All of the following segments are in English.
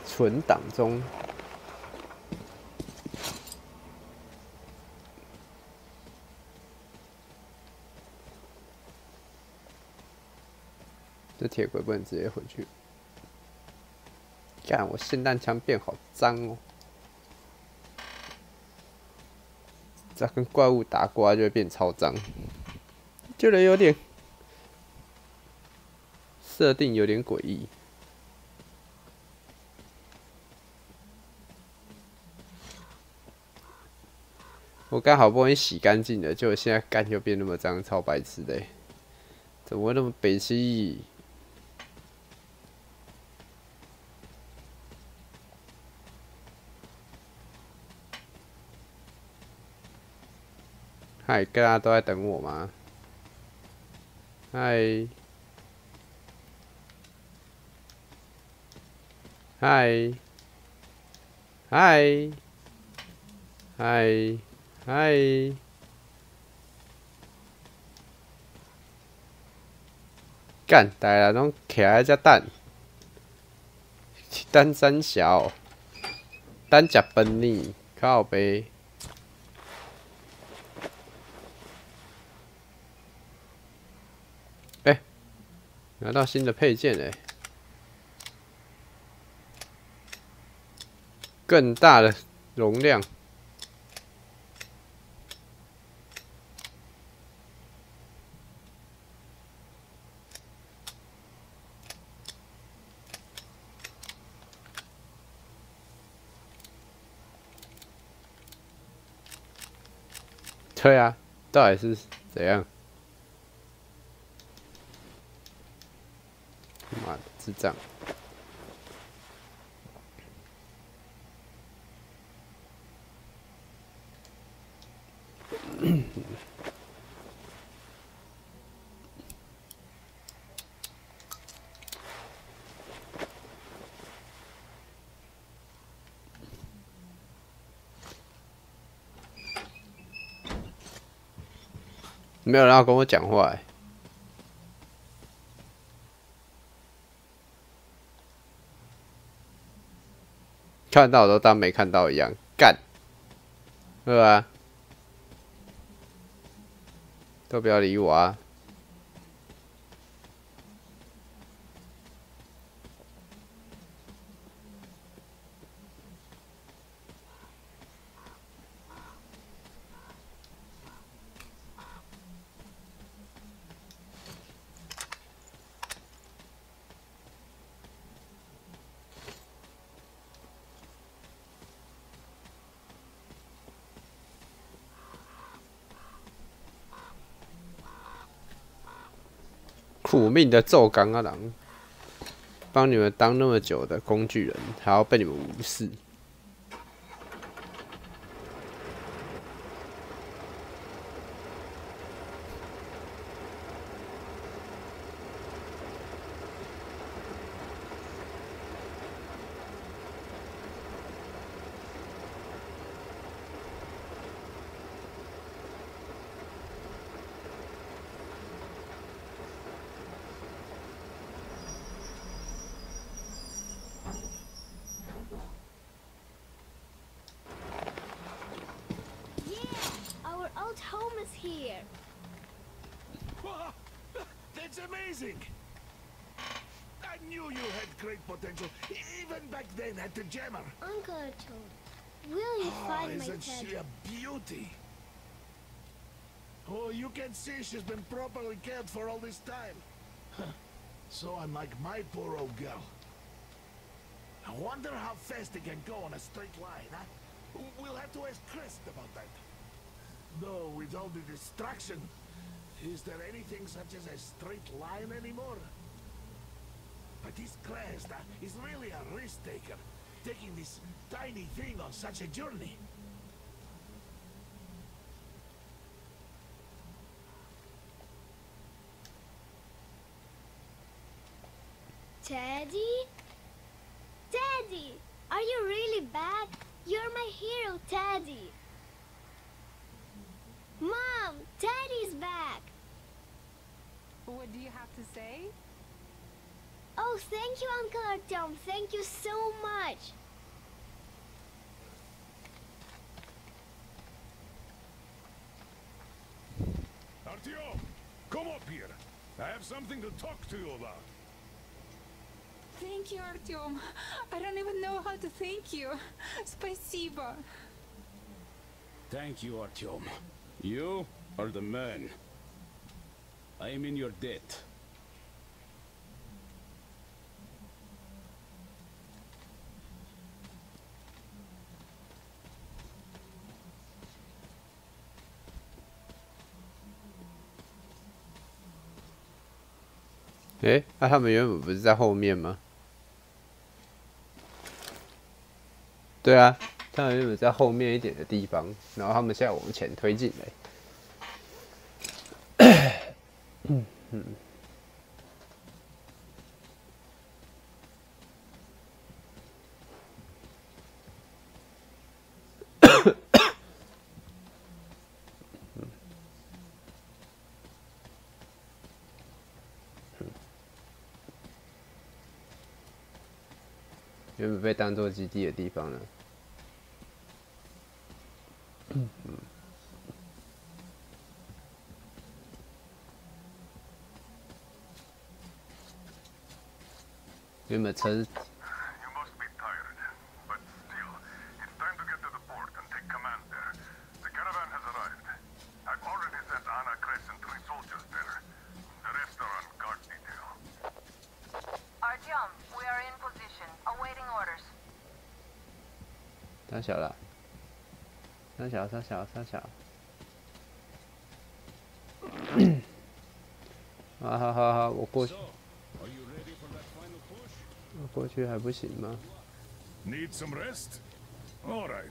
存档中。这铁轨不能直接回去。干，我霰弹枪变好脏哦！只要跟怪物打过来就会变超脏，觉得有点设定有点诡异。我刚好不容易洗干净了，结果现在干又变那么脏，超白痴的、欸！怎么会那么北七？嗨，大家都在等我吗？嗨，嗨，嗨，嗨，嗨！干，大家拢徛在遮等，等三小，等食饭呢，靠背。拿到新的配件嘞，更大的容量。对啊，到底是怎样？妈的，智障！没有人要跟我讲话、欸，看到都当没看到一样，干，对吧？都不要理我啊！苦命的揍刚啊狼，帮你们当那么久的工具人，还要被你们无视。Home is here. Wow, that's amazing! I knew you had great potential, even back then at the Jammer. Uncle Toad, will you find my Isn't she Teddy? a beauty? Oh, you can see she's been properly cared for all this time. So unlike my poor old girl. I wonder how fast it can go on a straight line, huh? We'll have to ask Crest about that. Though, with all the distraction, is there anything such as a straight line anymore? But this Crest is really a risk-taker, taking this tiny thing on such a journey. Teddy? Teddy! Are you really back? You're my hero, Teddy! Mom! Teddy's back! What do you have to say? Oh, thank you, Uncle Artyom. Thank you so much. Artyom, come up here. I have something to talk to you about. Thank you, Artyom. I don't even know how to thank you. Спасибо. Thank you, Artyom. You are the man. I am in your debt.那他们原本不是在后面吗？对啊，他们原本在后面一点的地方，然后他们现在往前推进来。原本被当作基地的地方呢？原本车 You must be tired, but still, it's time to get to the port and take command there. The caravan has arrived. I've already sent Anna, Chris, and 3 soldiers there. The rest are on guard detail. Artyom, we are in position, awaiting orders. 三小了，三小。好，我过去。 Are you ready for that final push? 我过去还不行吗？ Need some rest? All right,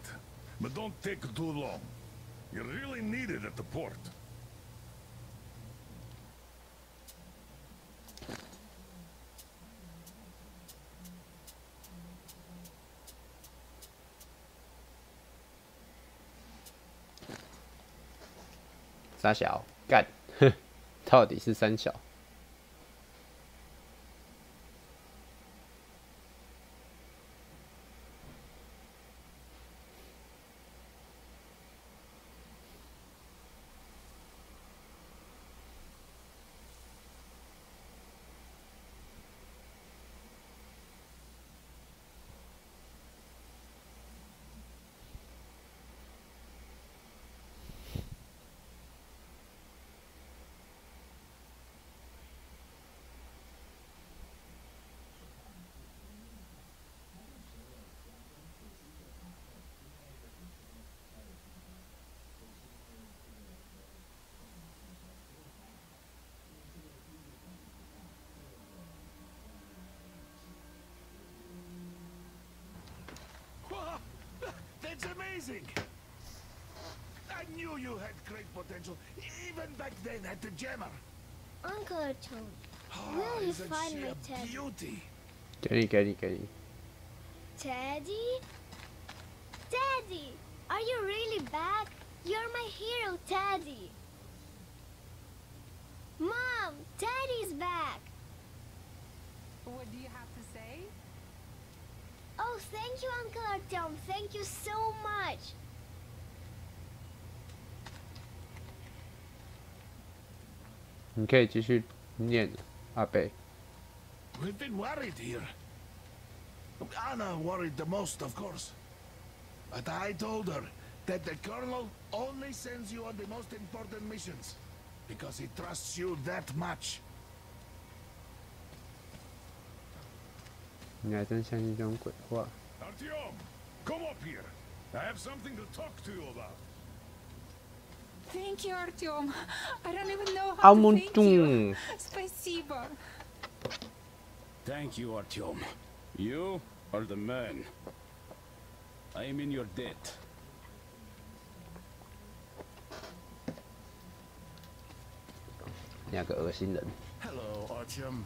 but don't take too long. You really need it at the port. 三小干，哼，到底是三小。Wow, that's amazing! I knew you had great potential, even back then at the jammer. Uncle Artyom, Oh, will you isn't find she my a Teddy? beauty? 给你。 Teddy? Teddy! Are you really back? You're my hero, Teddy! Mom! Teddy's back! What do you have to say? Oh, thank you, Uncle Artyom. Thank you so much. 你可以继续念阿贝。 We've been worried here. Anna worried the most, of course. But I told her that the Colonel only sends you on the most important missions because he trusts you that much. 你还真相信这种鬼话？ Artyom, come up here. I have something to talk to you about. Thank you, Artyom. I don't even know А how to thank you. Амунтун. Спасибо. Thank you, Artyom. You are the man. I am in your debt. 两个恶心人。 Hello, Artyom.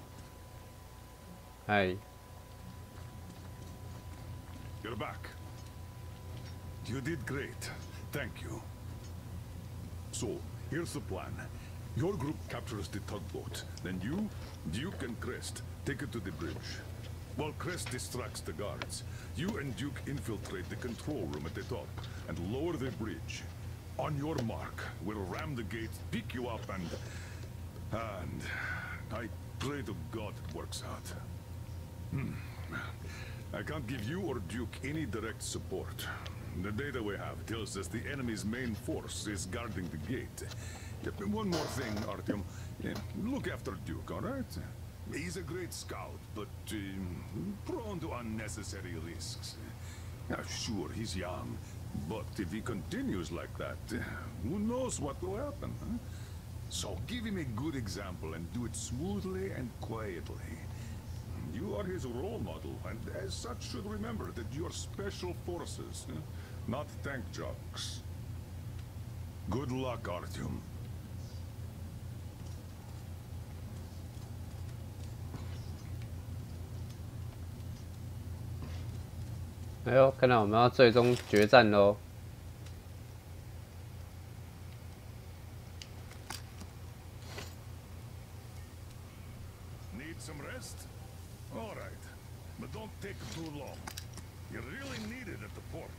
嗨， You're back. You did great. Thank you. So, here's the plan. Your group captures the tugboat. Then you, Duke and Crest, take it to the bridge. While Crest distracts the guards, you and Duke infiltrate the control room at the top and lower the bridge. On your mark, we'll ram the gate, pick you up, and I pray to God it works out. I can't give you or Duke any direct support. The data we have tells us the enemy's main force is guarding the gate. One more thing, Artyom. Look after Duke, all right? He's a great scout, but prone to unnecessary risks. Sure, he's young, but if he continues like that, who knows what will happen, huh? So give him a good example and do it smoothly and quietly. You are his role model, and as such should remember that you're special forces, not tank jocks. Good luck, Artyom. 哎呦，看到我们要最终决战喽！ Need some rest? All right, but don't take too long. You really need it at the port.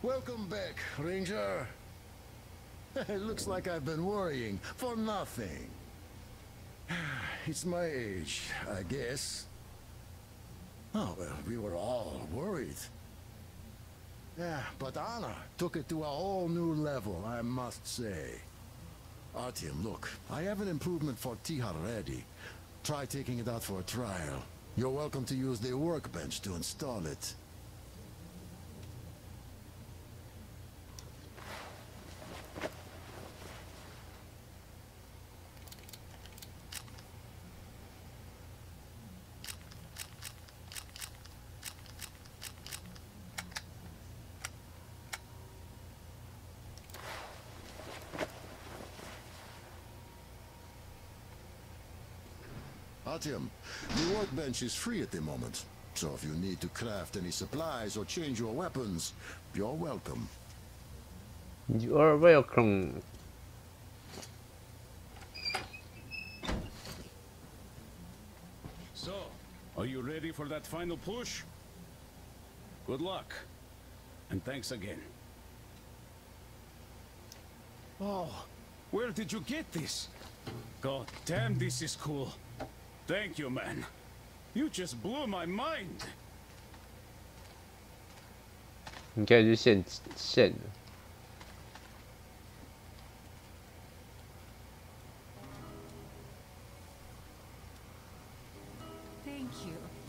Welcome back, Ranger. It looks like I've been worrying for nothing. It's my age, I guess. Oh, well, we were all worried. Yeah, but Anna took it to a whole new level, I must say. Artyom, look, I have an improvement for Tihar ready. Try taking it out for a trial. You're welcome to use the workbench to install it. Artyom, the workbench is free at the moment, so if you need to craft any supplies or change your weapons, you're welcome. You are welcome. So, are you ready for that final push? Good luck. And thanks again. Oh, where did you get this? God damn, this is cool. Thank you, man. You just blew my mind. 你可以去现了。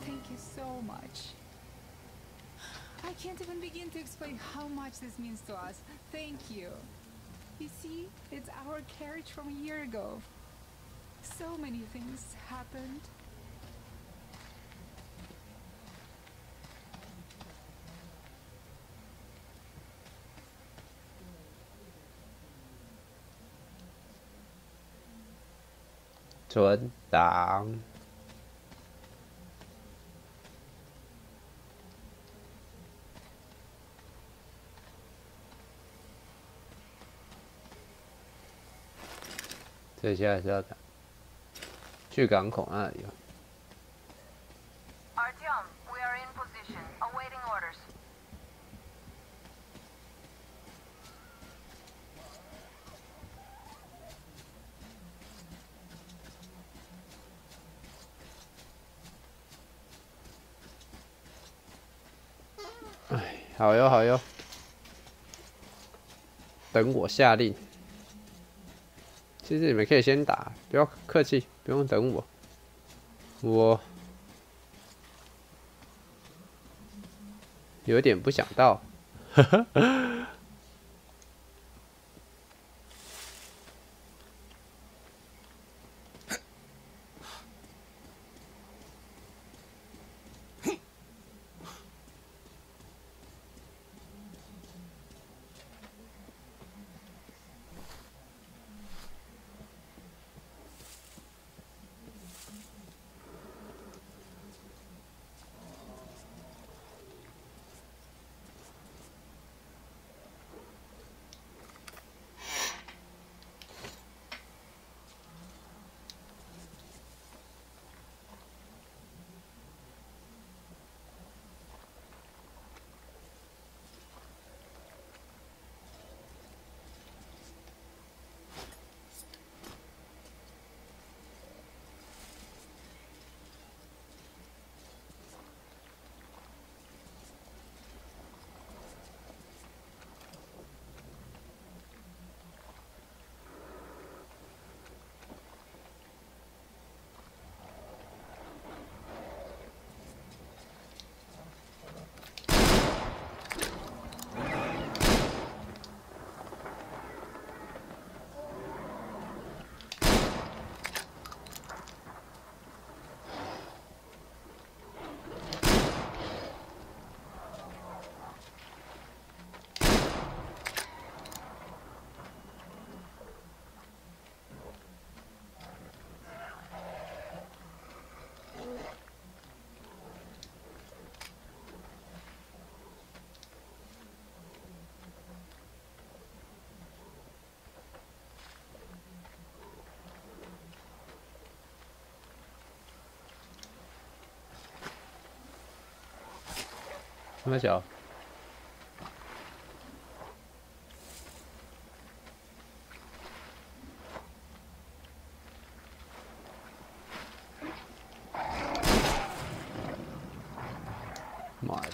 Thank you so much. I can't even begin to explain how much this means to us. Thank you. You see, it's our carriage from a year ago. So many things happened.存档。这下是要打去港口那里哦。 Artyom, we are in position, awaiting orders.哎，好哟好哟，等我下令。其实你们可以先打，不要客气，不用等我。我有点不想到，呵呵。那小。妈的！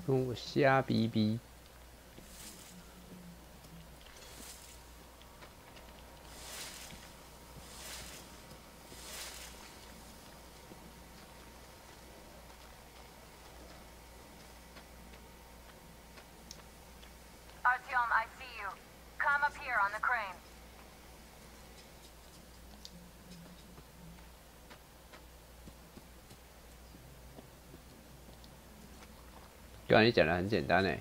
跟我瞎逼逼！Artyom, I see you. Come up here on the crane. 刚才你讲的很简单诶，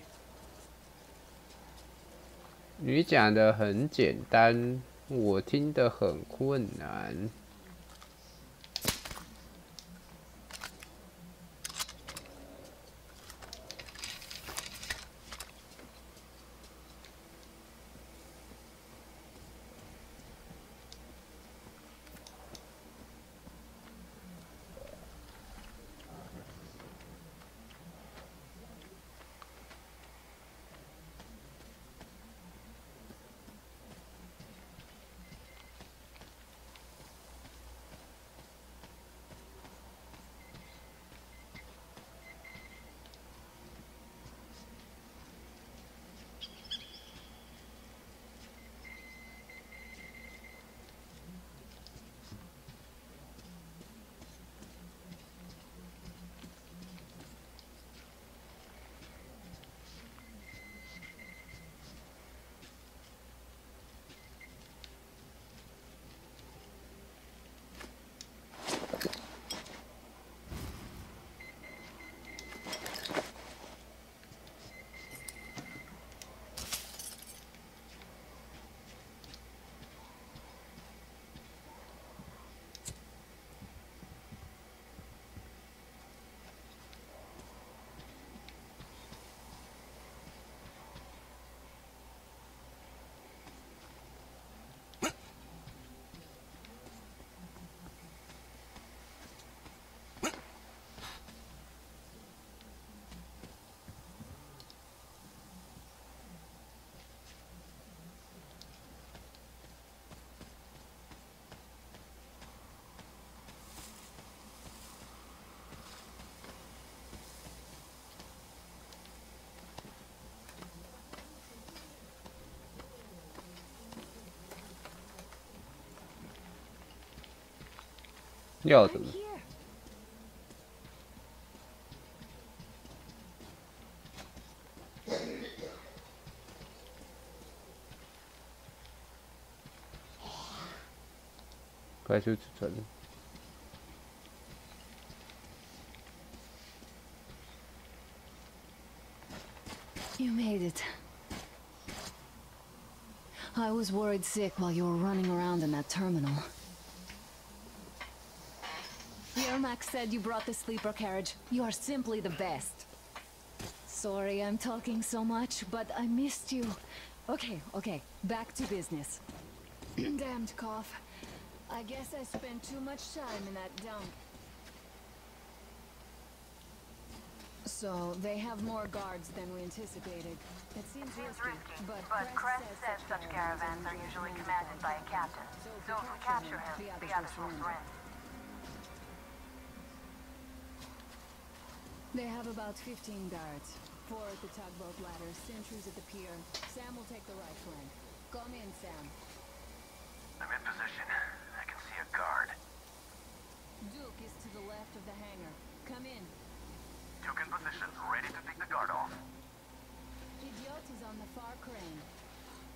你讲的很简单，我听得很困难。要怎么？快速储存。You made it. I was worried sick while you were running around in that terminal. Yermak said you brought the sleeper carriage. You are simply the best. Sorry I'm talking so much, but I missed you. Okay, back to business. Damned cough. I guess I spent too much time in that dump. So, they have more guards than we anticipated. It seems risky, but Crest says such caravans are usually commanded by a captain. So if we capture him, the others will surrender. They have about 15 guards. 4 at the tugboat ladder, sentries at the pier. Sam will take the right flank. Come in, Sam. I'm in position. I can see a guard. Duke is to the left of the hangar. Come in. Duke in position, ready to take the guard off. Idiot is on the far crane.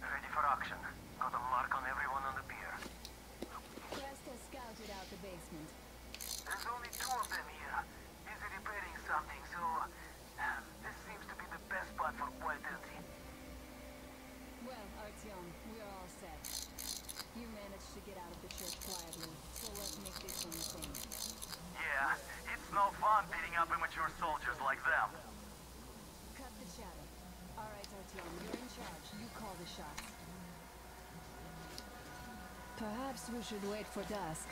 Ready for action. Got a mark on everyone on the pier. Crest has scouted out the basement. There's only 2 of them here. Busy repairing something, so... this seems to be the best spot for quietly. Well, Artyom, we're all set. You managed to get out of the church quietly, so let's make this one a thing. Yeah, it's no fun beating up immature soldiers like them. Cut the chatter. Alright, Artyom, you're in charge. Perhaps we should wait for dusk.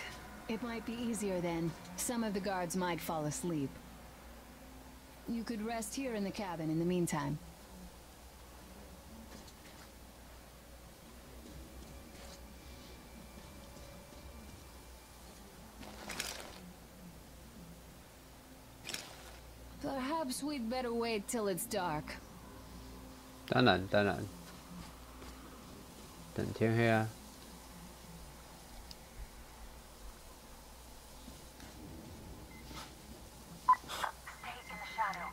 It might be easier then. Some of the guards might fall asleep. You could rest here in the cabin in the meantime. Perhaps we'd better wait till it's dark. 当然，等天黑啊。Stay in the shadow.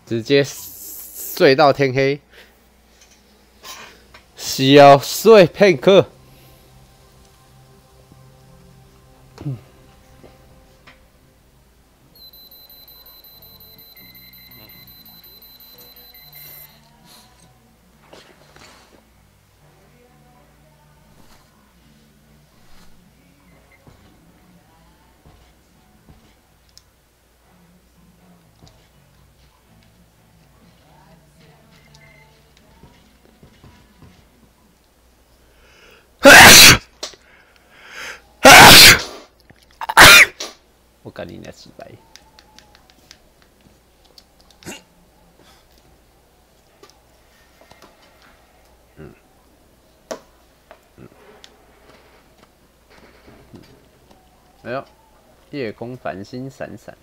直接睡到天黑，小睡片刻。我干你娘几百！哎呦，夜空繁星闪闪。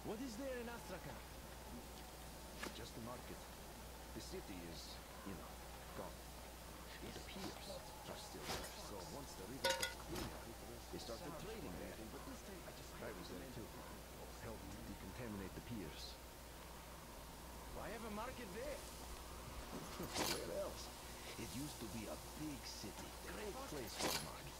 What is there in Astrakhan? Just the market. The city is, you know, gone. The piers are still there, so once the river got clean, they started trading there. I was there too. Helped decontaminate the piers. Why have a market there? Where else? It used to be a big city. Great place for a market.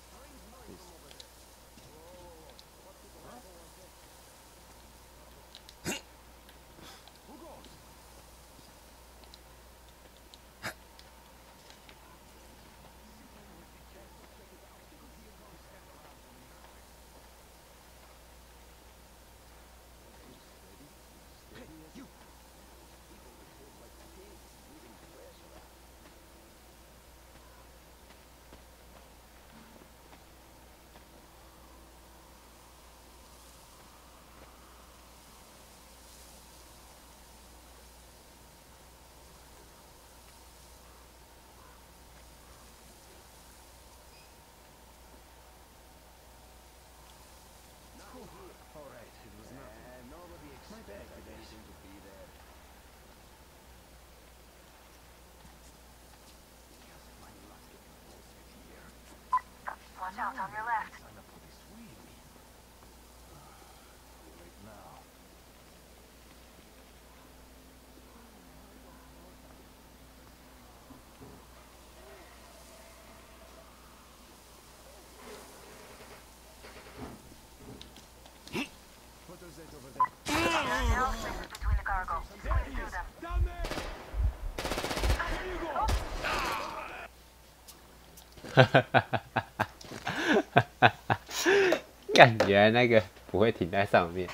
感觉那个不会停在上面。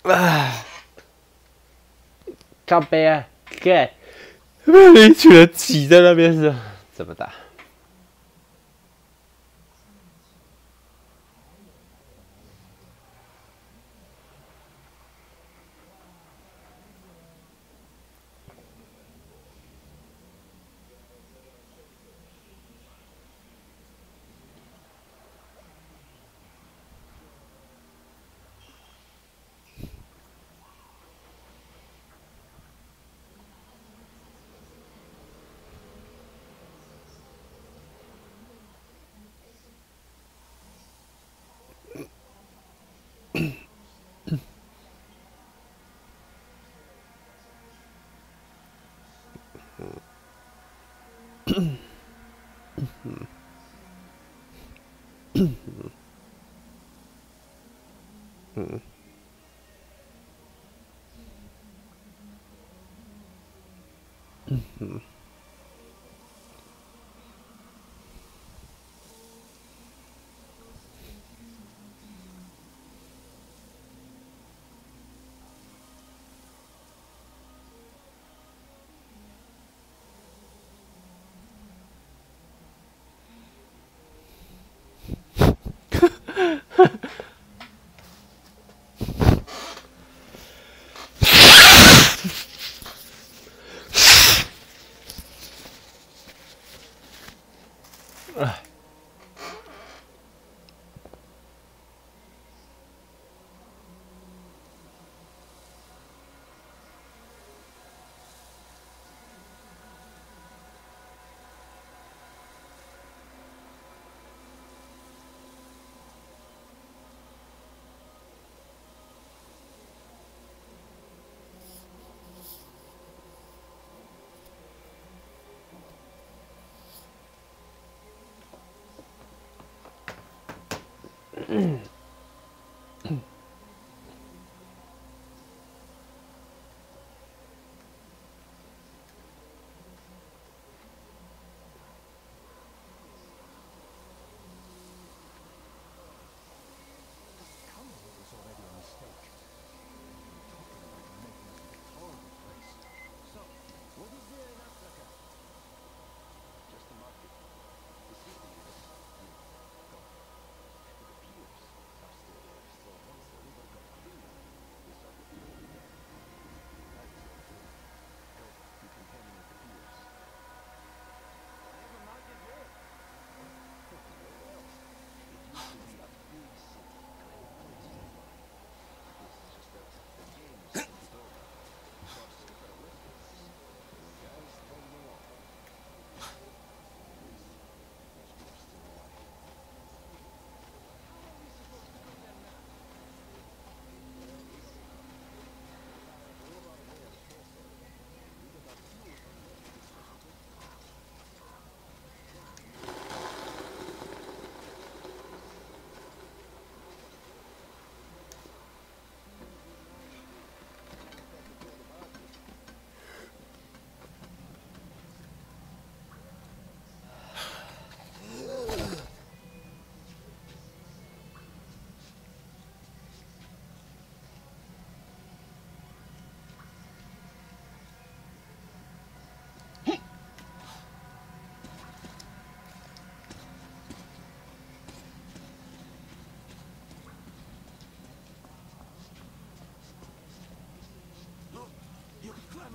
啊！靠背啊！干！被一群人挤在那边是怎么打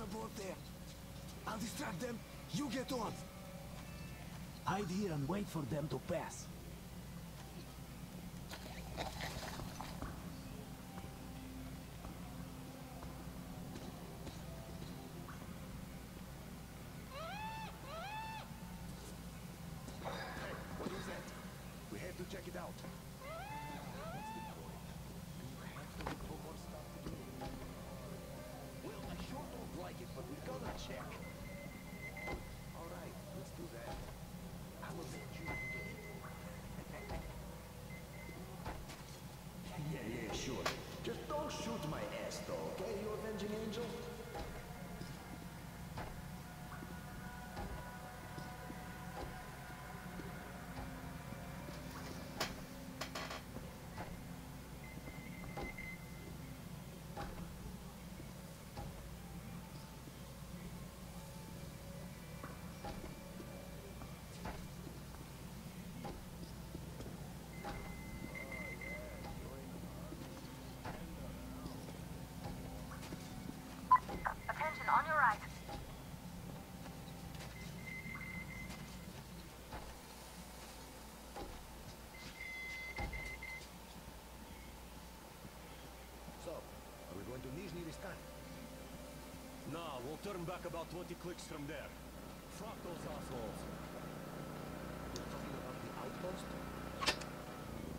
？Aboard there. I'll distract them. You get on. Hide here and wait for them to pass. Hey, what is that? We have to check it out. What's the point? Do you have to look for more stuff to do? Well, I sure don't like it, but we gotta check. All right, let's do that. I will let you do it. Yeah, sure. Just don't shoot my ass, though, okay, you avenging angel? turn back about 20 clicks from there. Fuck those assholes. You're talking about the outpost?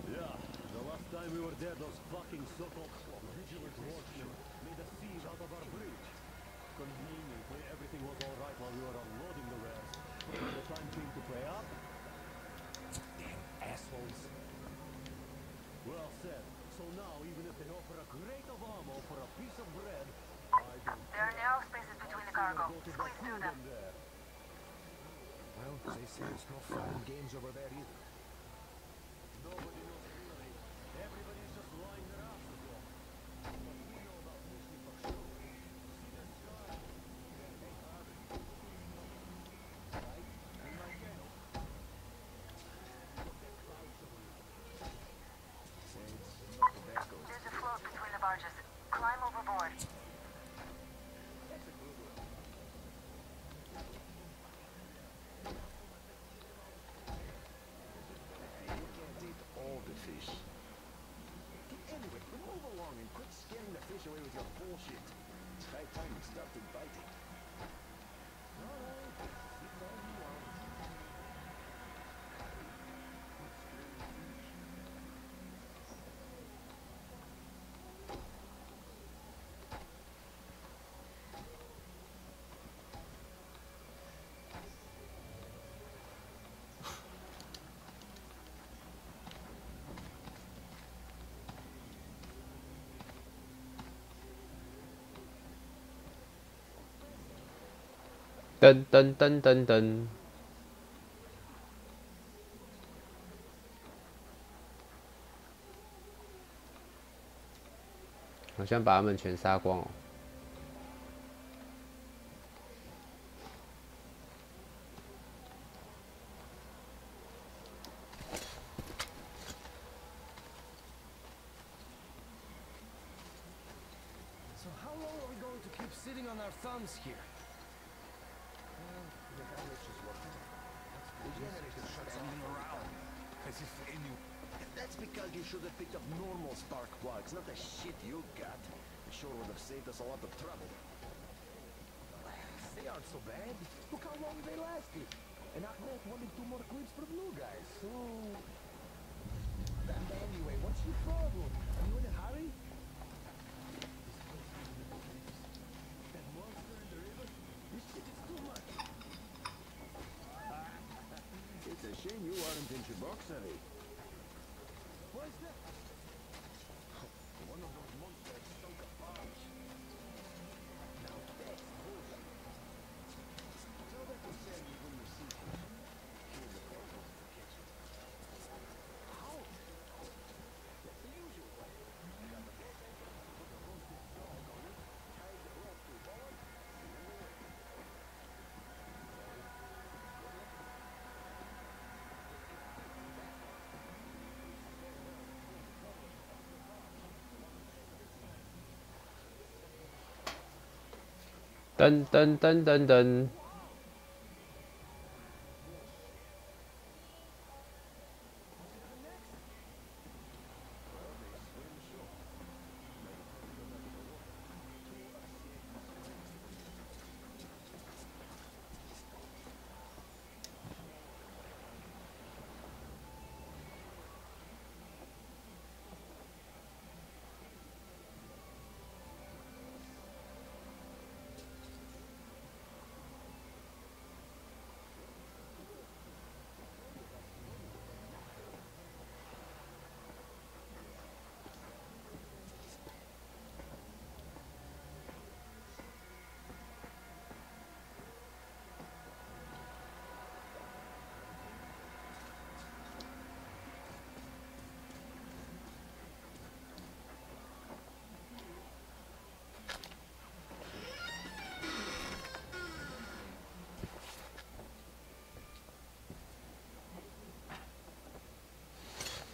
Yeah, the last time we were there, those fucking so-called vigilant watchmen made a siege out of our bridge. Conveniently, everything was alright while we were unloading the wares. But when the time came to pay up... Damn assholes. Well said. So now, even if they offer a crate of ammo for a piece of bread, I don't There are narrow spaces between the cargo. Squeeze through them. there. Well, they say it's no fun and games over there either. Nobody knows really. Everybody's just lying their asses off. But we know about Nizhny for sure. See that sky? Hey, Harvey. Right? In my ghetto. Look at clouds over you. Saints, not tobacco. There's a float between the barges. Climb overboard. That's a good one. You can't eat all the fish. Anyway, move along and quit scaring the fish away with your bullshit. It's high time you started biting. Alright, sit down you want.噔噔噔噔噔，好像把他们全杀光哦。So how long are we going to keep sitting on our thumbs here? The damage is working. The generator standing around. As if any... That's because you should have picked up normal spark plugs, not the shit you got. It sure would have saved us a lot of trouble. They aren't so bad. Look how long they lasted. And Ahmed wanted 2 more clips from you guys, so... And anyway, what's your problem? Are you in a hurry? That monster in the river? This shit is too much. It's a shame you aren't in Shiboksari. What is that? One of those monsters stunk of bombs. Now that's bullshit. Tell that to Sandy when you see him. Here's the photo of the kitchen. How? That's the usual way. You got the boat anchor, put the roasted dog on it, tie the rope to a board, and then we're ready.噔噔噔噔噔。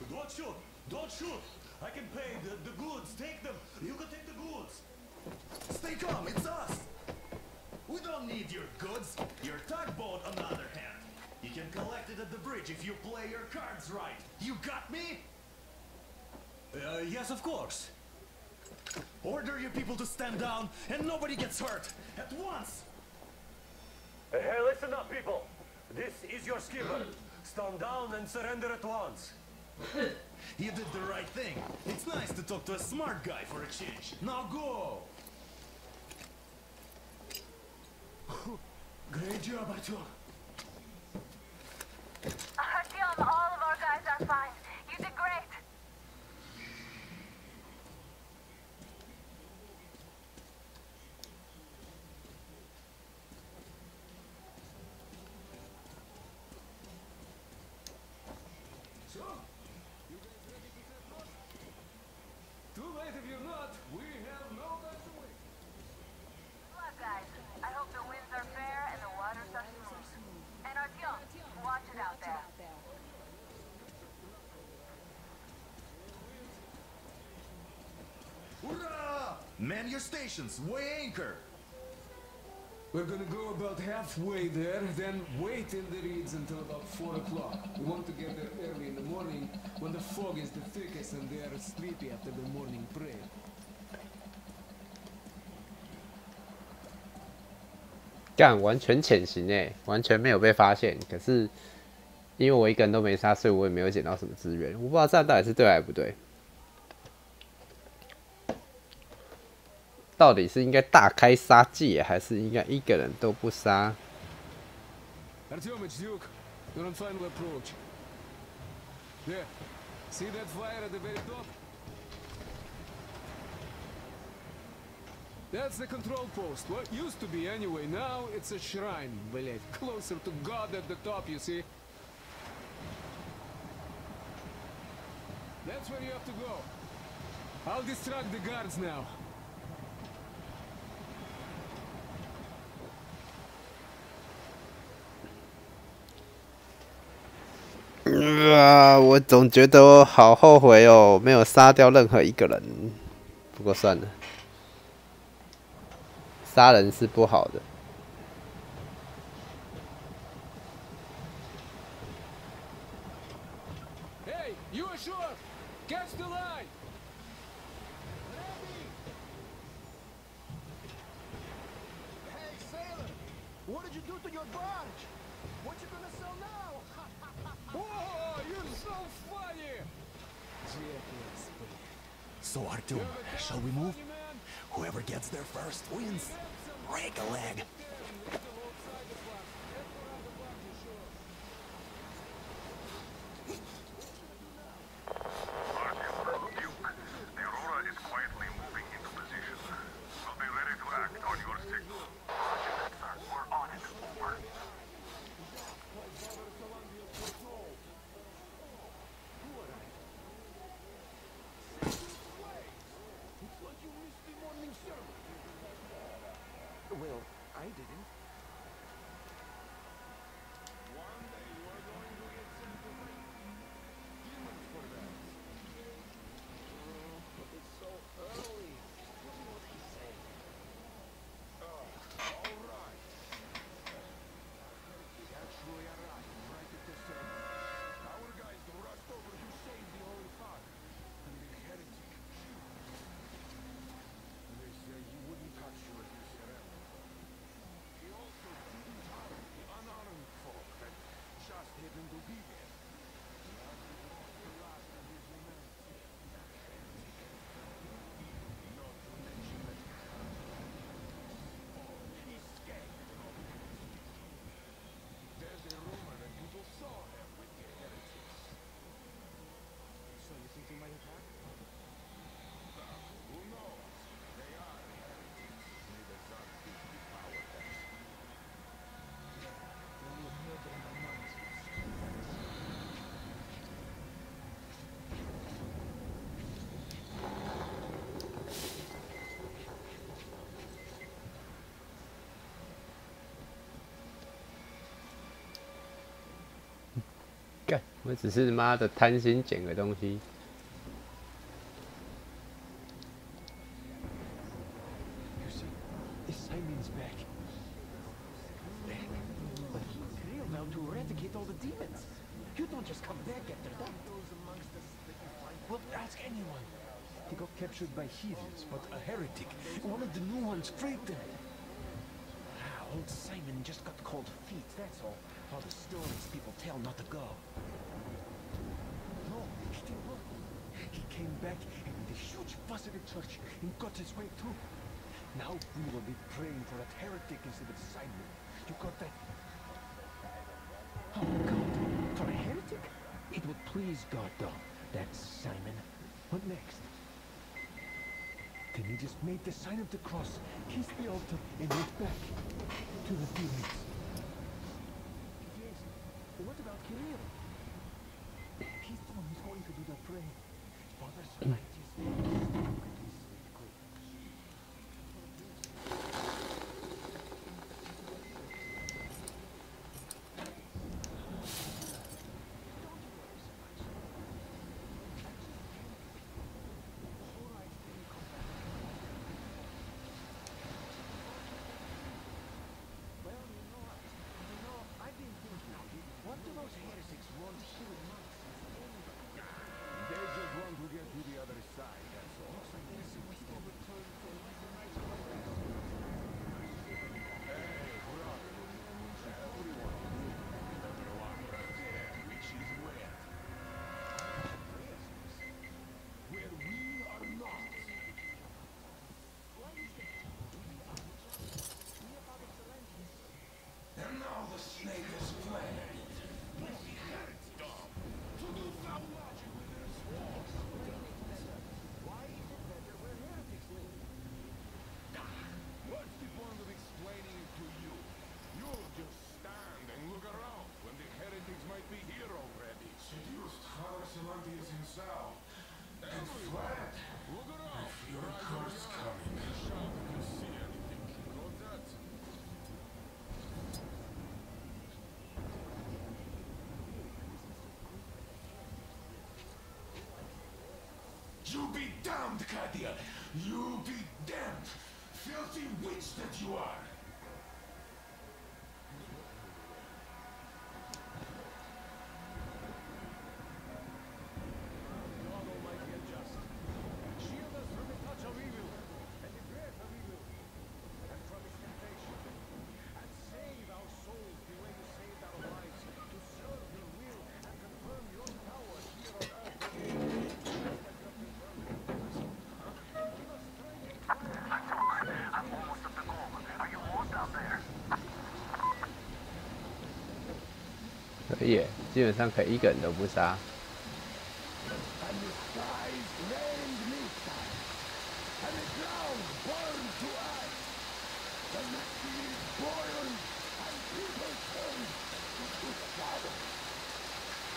Don't shoot! Don't shoot! I can pay the goods. Take them. You can take the goods. Stay calm, it's us! We don't need your goods. Your tugboat, on the other hand. You can collect it at the bridge if you play your cards right. You got me? Yes, of course. Order your people to stand down and nobody gets hurt at once. Hey, listen up, people. This is your skipper. Stand down and surrender at once. You did the right thing. It's nice to talk to a smart guy for a change. Now go! Great job, Artyom. Artyom, all of our guys are fine. You did great. So, you guys ready to set off? Too late if you're not. We have no time to wait. Good luck, guys. I hope the winds are fair and the waters are smooth. And Artyom, watch it out there. Hurrah! Man your stations, weigh anchor! We're gonna go about halfway there, then wait in the reeds until about 4 o'clock. We want to get there early in the morning when the fog is the thickest and they are sleepy after the morning prayer. 干完全潜行诶，完全没有被发现。可是因为我一个人都没杀，所以我也没有捡到什么资源。我不知道这样到底是对还是不对。到底是应该大开杀戒，还是应该一个人都不杀？ Artyom, it's Duke. You're on final approach. There. See that fire at the very top? That's the control post. What used to be anyway. Now it's a shrine, блять. Closer to God at the top, you see? That's where you have to go. I'll distract the guards now. 我总觉得我好后悔哦，没有杀掉任何一个人。不过算了，杀人是不好的。Hey, you ashore! Catch the line! Hey, sailor! What did you do to your barge? What you gonna sell now? Oh, you're so funny! So, Artyom, shall we move? Whoever gets there first wins. Break a leg. Duke, the Aurora is quietly moving into position. We'll be ready to act on your signal. Roger that, sir. We're on it. Over. Well, I didn't.干，我只是妈的贪心捡个东西。Simon's back. Back? But he trailed out to eradicate all the demons. You don't just come back after that. Well, ask anyone. He got captured by heathens, but a heretic. One of the new ones freed them. Old Simon just got cold feet, that's all. All the stories people tell not to go. No, he didn't go. He came back and made a huge fuss at the church and got his way through. Now we will be praying for that heretic instead of Simon. You got that? Oh God, for a heretic? It would please God though. That's Simon. What next? Then he just made the sign of the cross, kissed the altar, and went back to the fields. Yes, but what about Kirill? He's the one who's going to do the praying. Father Sergius. You be damned, Kadia! You be damned! Filthy witch that you are!可以耶，基本上可以一个人都不杀。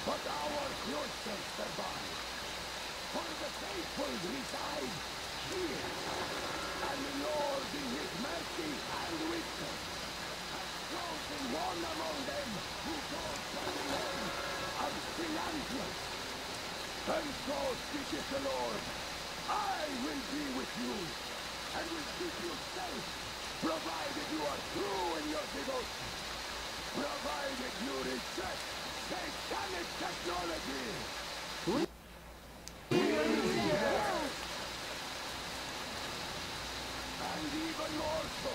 But our cloisters survive, for the faithful reside here, and the Lord in His mercy and wisdom has chosen one among them who goes by the name of Cilanthrus. And so speaketh the Lord, I will be with you, and will keep you safe, provided you are true in your devotion, provided you reject satanic technology! And even more so,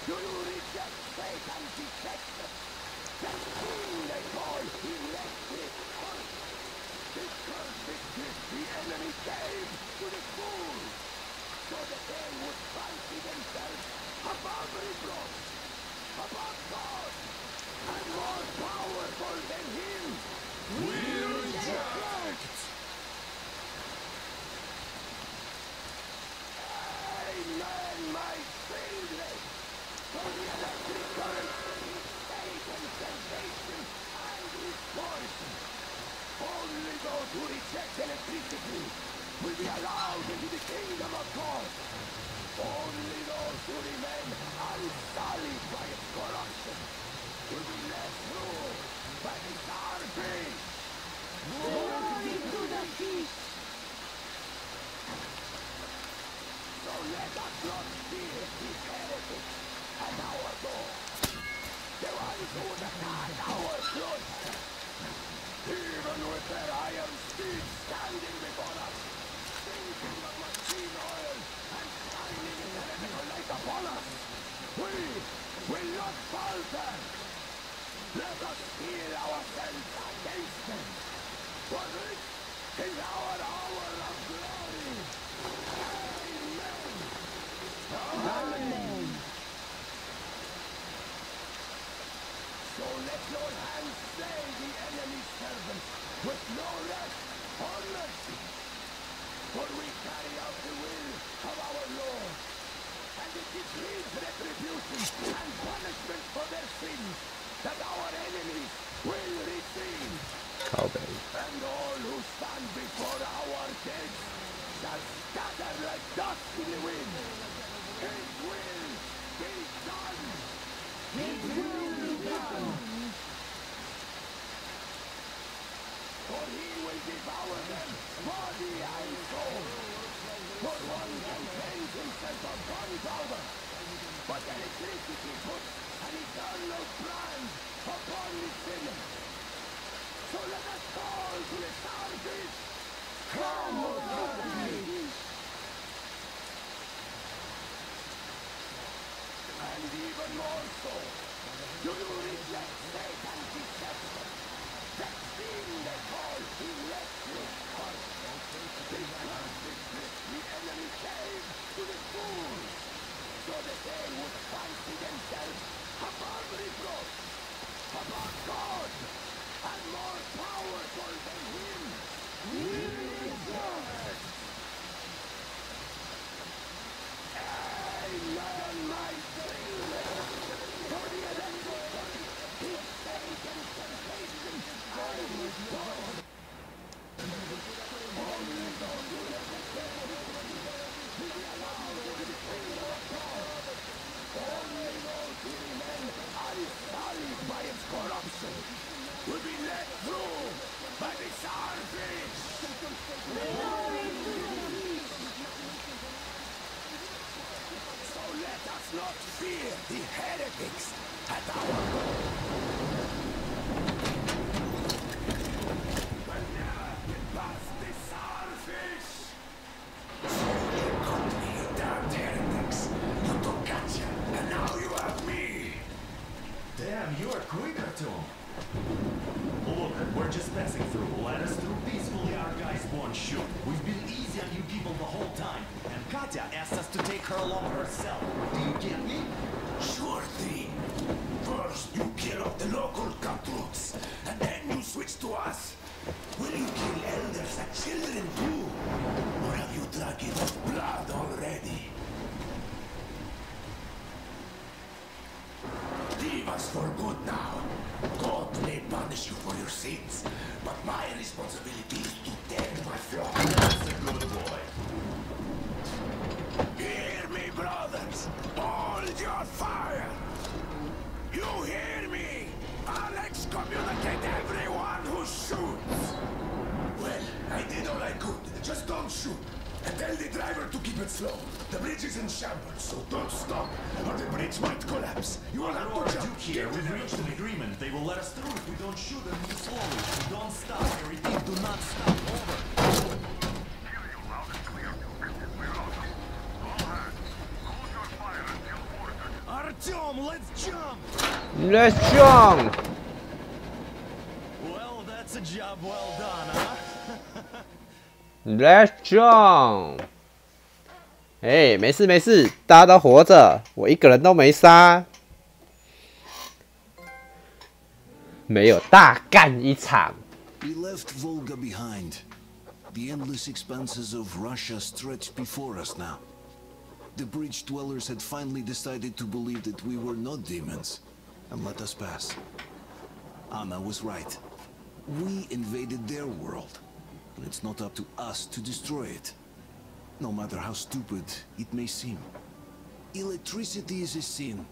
do you reject Satan's deception? That thing they call electric curse! This curse is gift the enemy gave to the fools, so that they would fancy themselves above reproach, above God, and more powerful than him! We reject! Amen, my children! For the electric current is Satan's temptation and his poison. Only those who reject electricity will be allowed into the kingdom of God. Only those who remain unsullied by its corruption will be led through by the garbage. Glory to the beast! So let us not fear these heretics at our door. The ones who would attack our cloister. Even with their iron steeds standing before us, leaking of machine oil and shining electrical light upon us. We will not falter. Let us steel ourselves against them. For this is our hour of glory. Amen. Amen. So let your hands slay the enemy's servants with no rest or mercy. For we carry out the will of our Lord, and it is his retribution and punishment for their sins that our enemies will receive. And all who stand before our gates shall scatter like dust in the wind. His will be done. His will be done. For he will devour them, body and soul. For one can cleanse himself of gunpowder, but electricity puts an eternal brand upon the sinner. So let us call to the starfish. Come, O starfish! And even more so, do you reject Satan's deception? That thing they call electric current. The curse which the enemy gave to the fools, so that they would fancy themselves above reproach, above God, and more powerful than him. Jesus! Amen, my children! For the electric current is Satan's temptation and his God. Only those who let the devil will be allowed to the kingdom of God. Only those who remain unsullied by its corruption will be led through by the starfish. So let us not fear the heretics at our door. We'll never get past the starfish. So you got me, you damned heretics. You took gotcha, and now you have me. Damn, you are quicker, Tom. Look, we're just passing through. Let us through peacefully, our guys won't shoot. We've been easy on you people the whole time. And Katya asked us to take her along herself. Do you get me? Sure thing. First you kill off the local cutthroats, and then you switch to us. Will you kill elders and children too? Or have you drunk enough blood already? Leave us for good now. God may punish you for your sins, but my responsibility is to tend my flock. That's a good boy. Hear me, brothers! Hold your fire! You hear me? I'll excommunicate everyone who shoots! Well, I did all I could. Just don't shoot. And tell the driver to keep it slow. The bridge is in shambles, so don't stop, or the bridge might collapse. You will have to jump. Here, we've reached an agreement. They will let us through if we don't shoot and move slowly. Don't stop. I repeat, do not stop. Over. Hear you loud and clear. Business we're out of. All hands, hold your fire until ordered. Artyom, let's jump! Let's jump! Well, that's a job well done, huh? Let's jump！ 哎，没事没事，大家都活着，我一个人都没杀，没有大干一场。We left Volga behind. The endless expanses of Russia stretched before us now. The bridge dwellers had finally decided to believe that we were not demons, and let us pass. Anna was right. We invaded their world. And it's not up to us to destroy it, no matter how stupid it may seem. Electricity is a sin.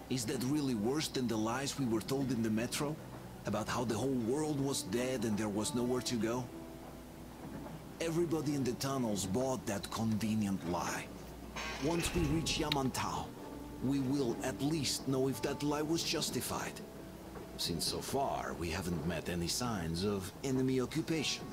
Is that really worse than the lies we were told in the metro? About how the whole world was dead and there was nowhere to go? Everybody in the tunnels bought that convenient lie. Once we reach Yamantau, we will at least know if that lie was justified. Since so far, we haven't met any signs of enemy occupation.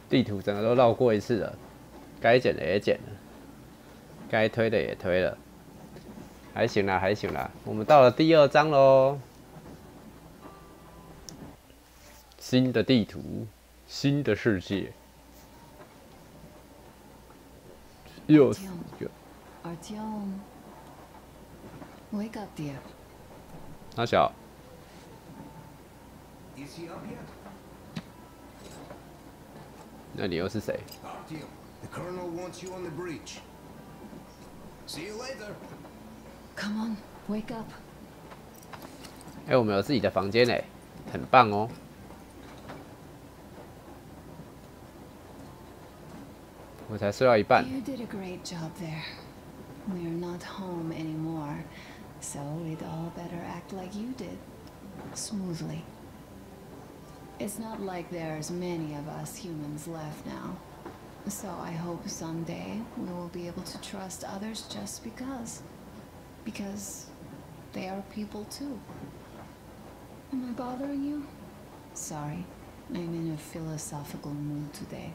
地图整个都绕过一次了，该剪的也剪了，该推的也推了，还行啦，还行啦。我们到了第2章喽，新的地图，新的世界。又是一个。Artyom, wake up, dear. 阿小。 Is he up yet? 那你又是谁？ Artyom, the colonel wants you on the bridge. See you later. Come on, wake up. 我们有自己的房间嘞，很棒哦。我才睡到一半。 You did a great job there. We're not home anymore, so we'd all better act like you did. Smoothly. It's not like there's many of us humans left now. So I hope someday we will be able to trust others just because. Because they are people too. Am I bothering you? Sorry, I'm in a philosophical mood today.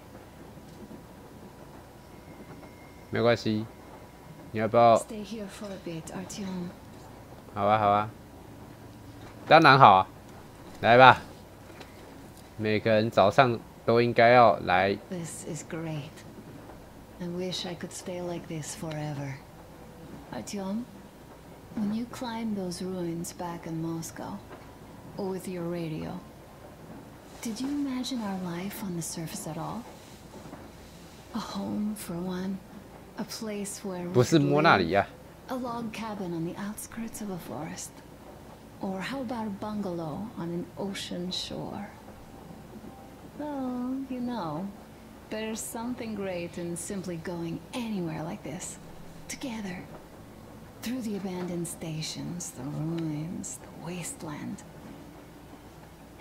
没关系，你要不要？ Stay here for a bit, Artyom. 好啊，好啊，当然好啊，来吧。每个人早上都应该要来。 This is great. I wish I could stay like this forever. Artyom, when you climbed those ruins back in Moscow, with your radio, did you imagine our life on the surface at all? A home for one, a place where we 不是 could 摸那 live, 里呀、 a log cabin on the outskirts of a forest, or how about a bungalow on an ocean shore? Well, you know, there's something great in simply going anywhere like this, together, through the abandoned stations, the ruins, the wasteland.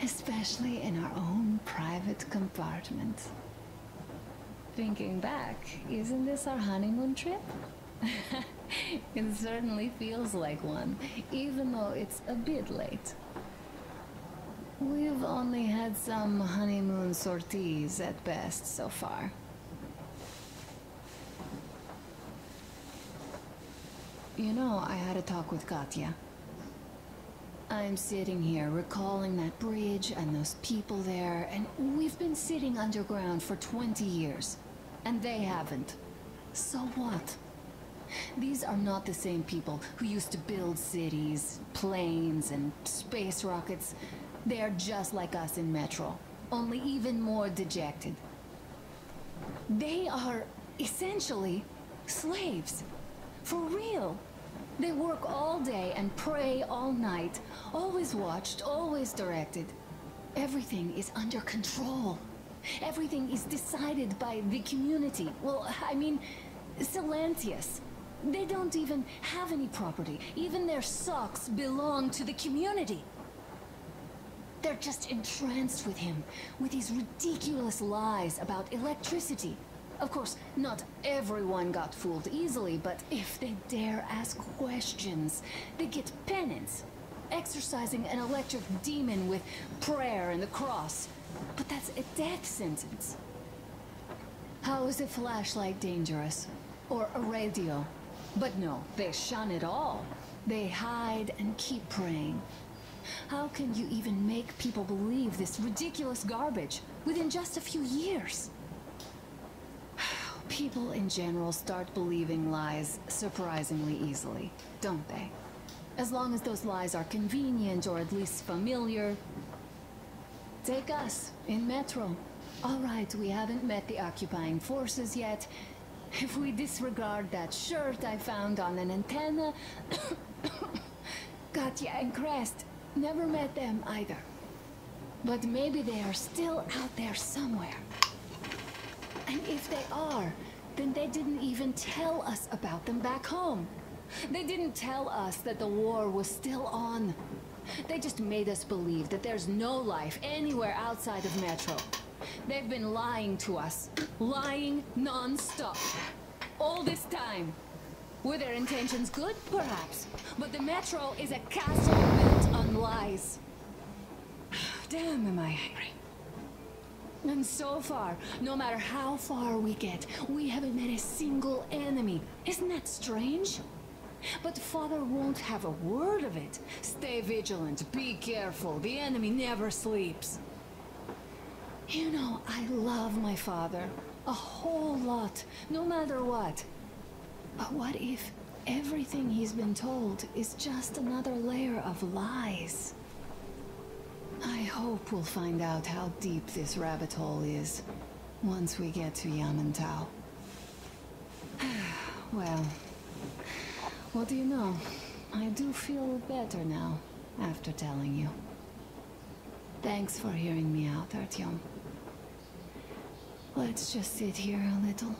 Especially in our own private compartment. Thinking back, isn't this our honeymoon trip? It certainly feels like one, even though it's a bit late. We've only had some honeymoon sorties at best so far. You know, I had a talk with Katya. I'm sitting here recalling that bridge and those people there, and we've been sitting underground for 20 years, and they haven't. So what? These are not the same people who used to build cities, planes, and space rockets. They're just like us in Metro, only even more dejected. They are essentially slaves. For real. They work all day and pray all night. Always watched, always directed. Everything is under control. Everything is decided by the community. Well, I mean, Silantius. They don't even have any property. Even their socks belong to the community. They're just entranced with him, with these ridiculous lies about electricity. Of course, not everyone got fooled easily, but if they dare ask questions, they get penance. Exorcising an electric demon with prayer and the cross. But that's a death sentence. How is a flashlight dangerous? Or a radio? But no, they shun it all. They hide and keep praying. How can you even make people believe this ridiculous garbage within just a few years? People in general start believing lies surprisingly easily, don't they? As long as those lies are convenient or at least familiar. Take us, in Metro. All right, we haven't met the occupying forces yet. If we disregard that shirt I found on an antenna... Katya and Crest, never met them either. But maybe they are still out there somewhere. And if they are, then they didn't even tell us about them back home. They didn't tell us that the war was still on. They just made us believe that there's no life anywhere outside of Metro. They've been lying to us. Lying non-stop. All this time. Were their intentions good? Perhaps. But the Metro is a castle built on lies. Damn, am I angry. And so far, no matter how far we get, we haven't met a single enemy. Isn't that strange? But Father won't have a word of it. Stay vigilant, be careful. The enemy never sleeps. You know, I love my father. A whole lot, no matter what. But what if everything he's been told is just another layer of lies? I hope we'll find out how deep this rabbit hole is once we get to Yamantau. Well, what do you know? I do feel better now after telling you. Thanks for hearing me out, Artyom. Let's just sit here a little.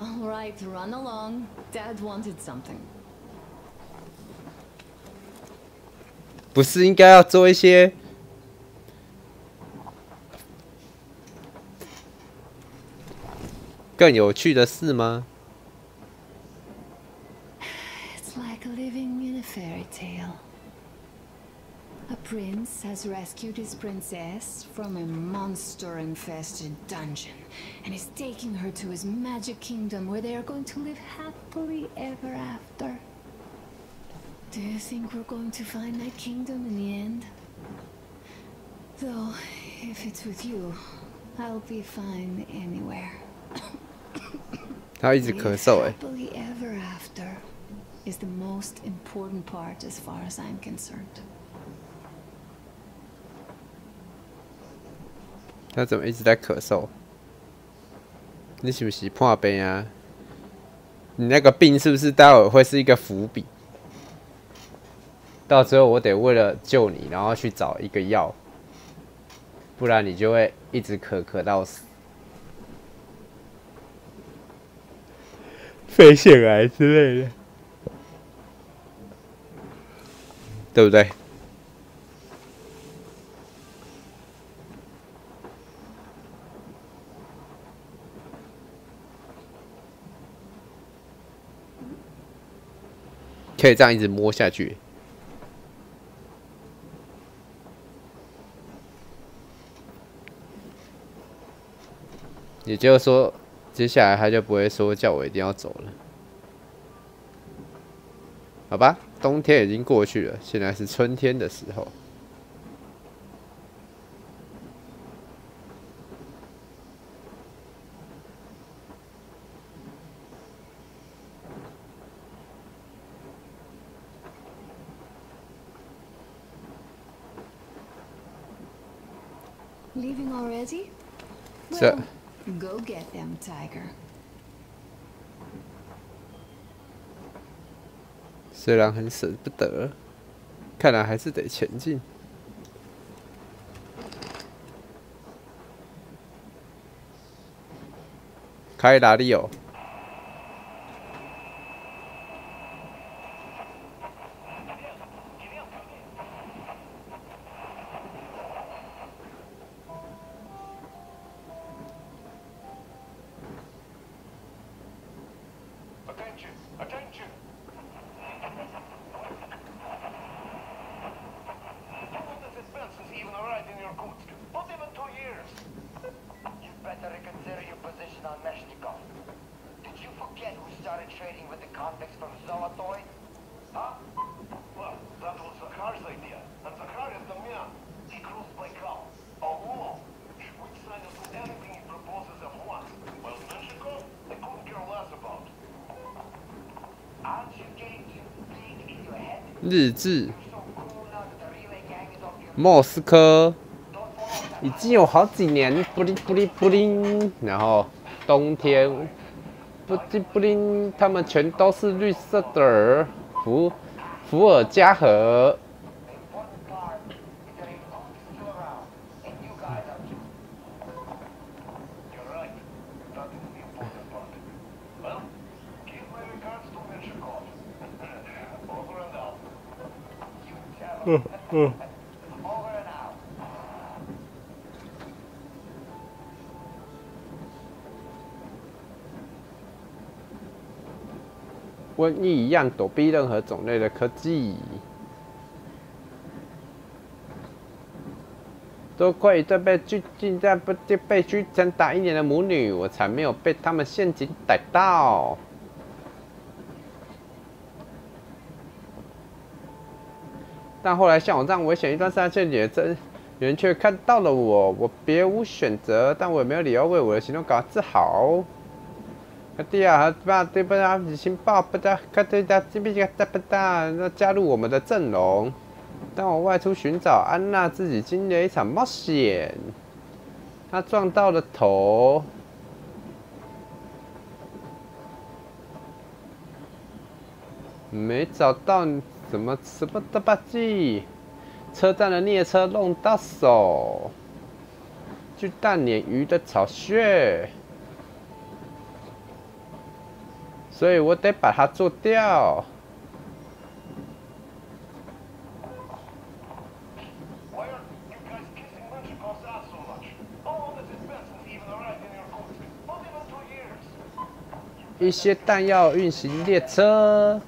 All right, run along. Dad wanted something. 不是应该要做一些更有趣的事吗？ It's like living in a fairy tale. A prince has rescued his princess from a monster-infested dungeon and is taking her to his magic kingdom where they are going to live happily ever after. Do you think we're going to find that kingdom in the end? Though, if it's with you, I'll be fine anywhere. 他一直咳嗽哎。 Happily ever after is the most important part as far as I'm concerned. 他怎么一直在咳嗽？你是不是破病啊？你那个病是不是待会会是一个伏笔？到最后我得为了救你，然后去找一个药，不然你就会一直咳到死，肺腺癌之类的，对不对？ 可以这样一直摸下去。也就是说，接下来他就不会说叫我一定要走了，好吧？冬天已经过去了，现在是春天的时候。 Leaving already? So, well, go get them, Tiger. 虽然很舍不得，看来还是得前进。开哪里有？ 日志，莫斯科已经有好几年布灵布灵布灵，然后冬天布灵布灵，它们全都是绿色的。伏尔加河。瘟疫一样躲避任何种类的科技。多亏一对被拘长达1年的母女，我才没有被他们陷阱逮到。但后来像我这样危险一段时间也真人却看到了我，我别无选择，但我也没有理由为我的行动感到自豪。对呀，对不啦？情报不da，那加入我们的阵容。当我外出寻找安娜，自己经历了一场冒险。她撞到了头，没找到什么的吧唧。车站的列车弄到手，巨大鲶鱼的巢穴，所以我得把它做掉。一些弹药运行列车，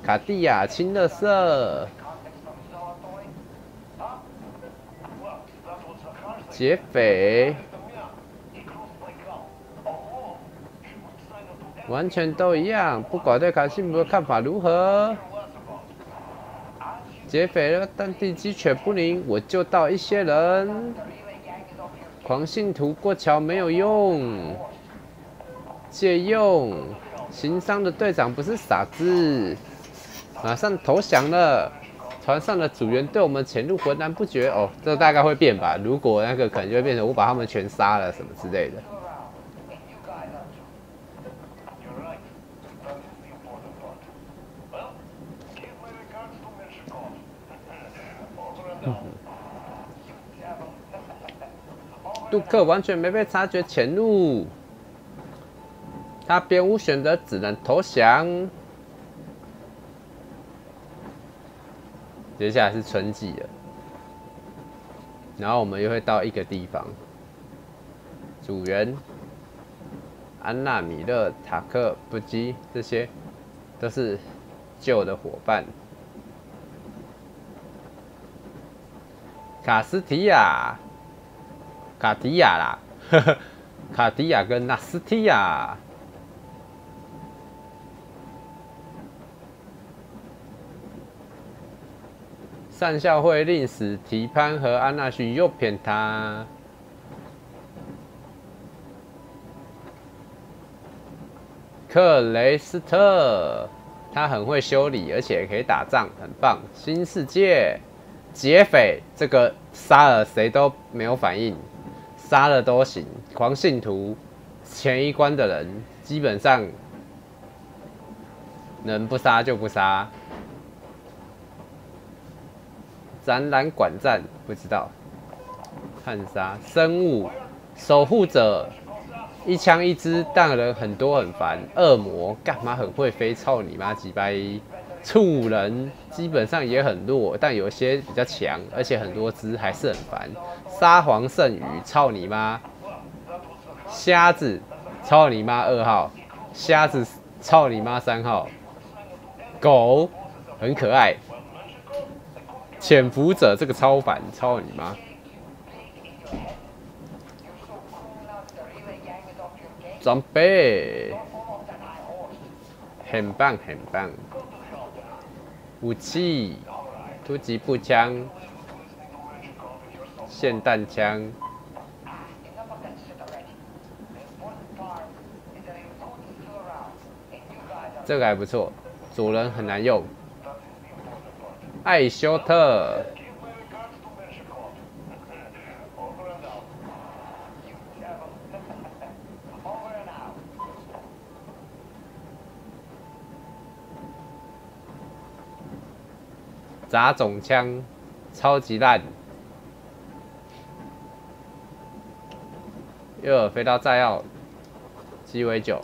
卡地亚清垃圾。劫匪，完全都一样，不管对卡西姆的看法如何。劫匪的当地鸡犬不宁，我救到一些人。狂信徒过桥没有用，借用。行商的队长不是傻子，马上投降了。船上的组员对我们潜入浑然不觉。哦，这大概会变吧。如果那个可能就会变成我把他们全杀了什么之类的。杜克完全没被察觉潜入，他别无选择，只能投降。接下来是春季了，然后我们又会到一个地方，主人安娜、米勒、塔克、布基，这些都是旧的伙伴。卡斯提亚、卡迪亚啦，卡迪亚跟纳斯提亚。上校会令使提潘和安娜逊诱骗他。克雷斯特，他很会修理，而且可以打仗，很棒。新世界，劫匪，这个杀了谁都没有反应，杀了都行。狂信徒，前一关的人基本上能不杀就不杀。展览馆站不知道，探杀生物守护者，一枪一支，但人很多很烦。恶魔干嘛很会飞？操你妈几掰！畜人基本上也很弱，但有些比较强，而且很多只还是很烦。沙皇圣鱼，操你妈！瞎子，操你妈2号！瞎子，操你妈3号！狗很可爱。潜伏者这个超烦，操你妈！装备很棒很棒。武器：突击步枪、霰弹枪。这个还不错，左人很难用。艾修特，杂种枪，超级烂。右耳飞刀炸药，鸡尾酒。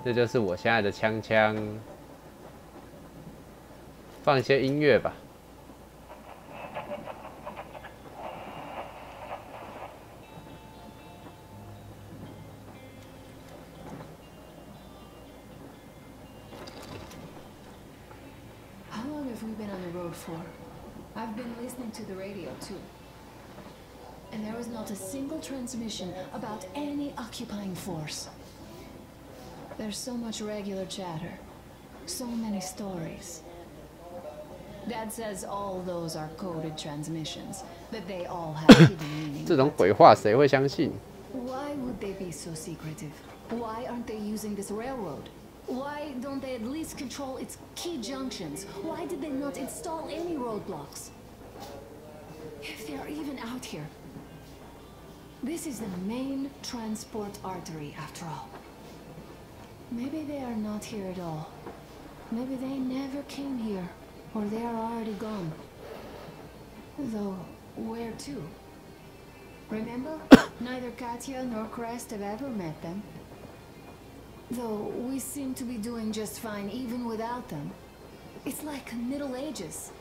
这就是我现在的枪。放一些音乐吧。How long have we been on the road for? I've been listening to the radio too. And there was not a single transmission about any occupying force. There's so much regular chatter. So many stories. Dad says all those are coded transmissions, that they all have hidden meaning. 这种鬼话谁会相信？ Why would they be so secretive? Why aren't they using this railroad? Why don't they at least control its key junctions? Why did they not install any roadblocks? If they are even out here. This is the main transport artery, after all. Maybe they are not here at all. Maybe they never came here, or they are already gone. Though, where to? Remember? Neither Katya nor Crest have ever met them. Though we seem to be doing just fine even without them. It's like Middle Ages.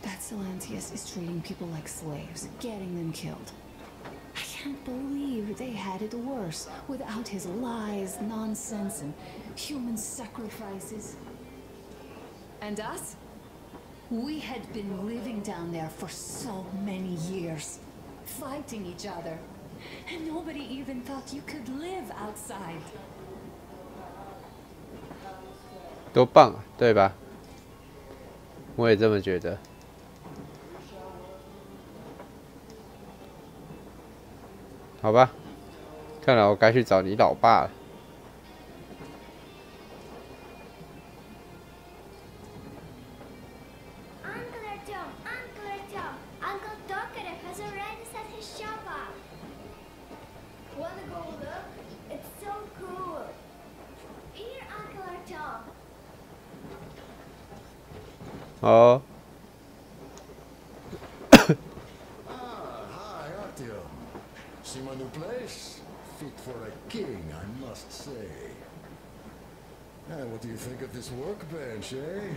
That Silencius is treating people like slaves, getting them killed. I can't believe they had it worse without his lies, nonsense, and human sacrifices. And us? We had been living down there for so many years, fighting each other. And nobody even thought you could live outside. 多棒啊，对吧？我也这么觉得。好吧，看来我该去找你老爸了。Uncle Artyom, Uncle Artyom, Uncle Tokarev has already set his shop up. Wanna go look? It's so cool. Here, Uncle Artyom. 哦， Hi, Artyom. See my new place? Fit for a king, I must say. What do you think of this workbench, eh?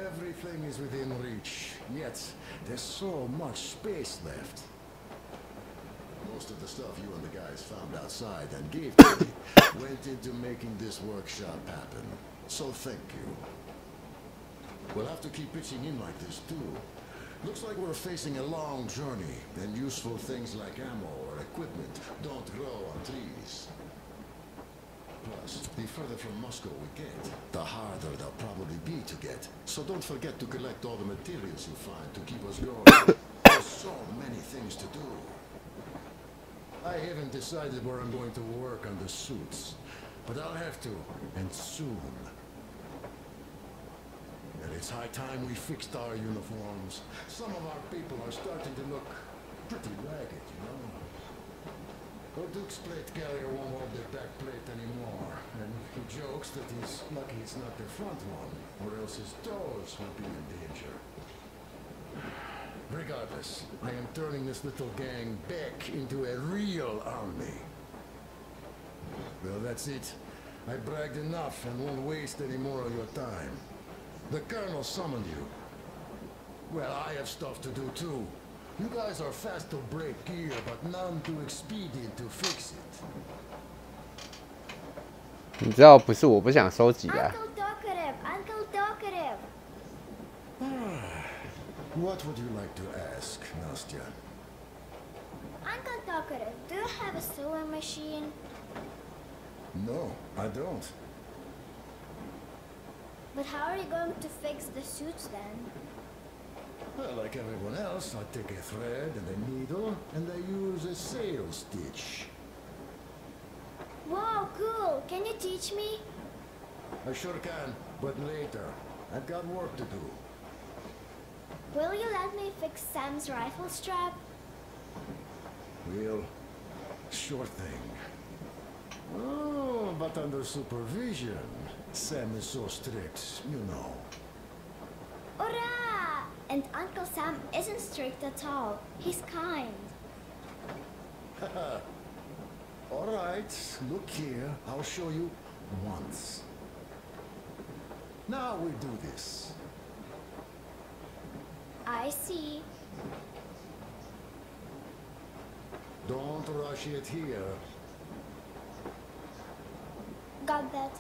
Everything is within reach, yet there's so much space left. Most of the stuff you and the guys found outside and gave to me went into making this workshop happen. So thank you. We'll have to keep pitching in like this too. Looks like we're facing a long journey, and useful things like ammo or equipment don't grow on trees. Plus, the further from Moscow we get, the harder they'll probably be to get. So don't forget to collect all the materials you find to keep us going. There's so many things to do. I haven't decided where I'm going to work on the suits, but I'll have to, and soon. And it's high time we fixed our uniforms. Some of our people are starting to look pretty ragged, you know? Duke's plate carrier won't hold their back plate anymore, and he jokes that he's lucky it's not the front one, or else his toes will be in danger. Regardless, I am turning this little gang back into a real army. Well, that's it. I bragged enough and won't waste any more of your time. The Colonel summoned you. Well, I have stuff to do too. You guys are fast to break gear, but none too expedient to fix it. 你知道不是我不想收集啊。 Uncle Tokarev, Uncle Tokarev. What would you like to ask, Nastya? Uncle Tokarev, do you have a sewing machine? No, I don't. But how are you going to fix the suits then? Well, like everyone else, I take a thread and a needle, and I use a sail stitch. Wow, cool! Can you teach me? I sure can, but later. I've got work to do. Will you let me fix Sam's rifle strap? Well, sure thing. Oh, but under supervision. Sam is so strict, you know. Hurrah! And Uncle Sam isn't strict at all. He's kind. All right, look here. I'll show you once. Now we do this. I see. Don't rush it here. Got that.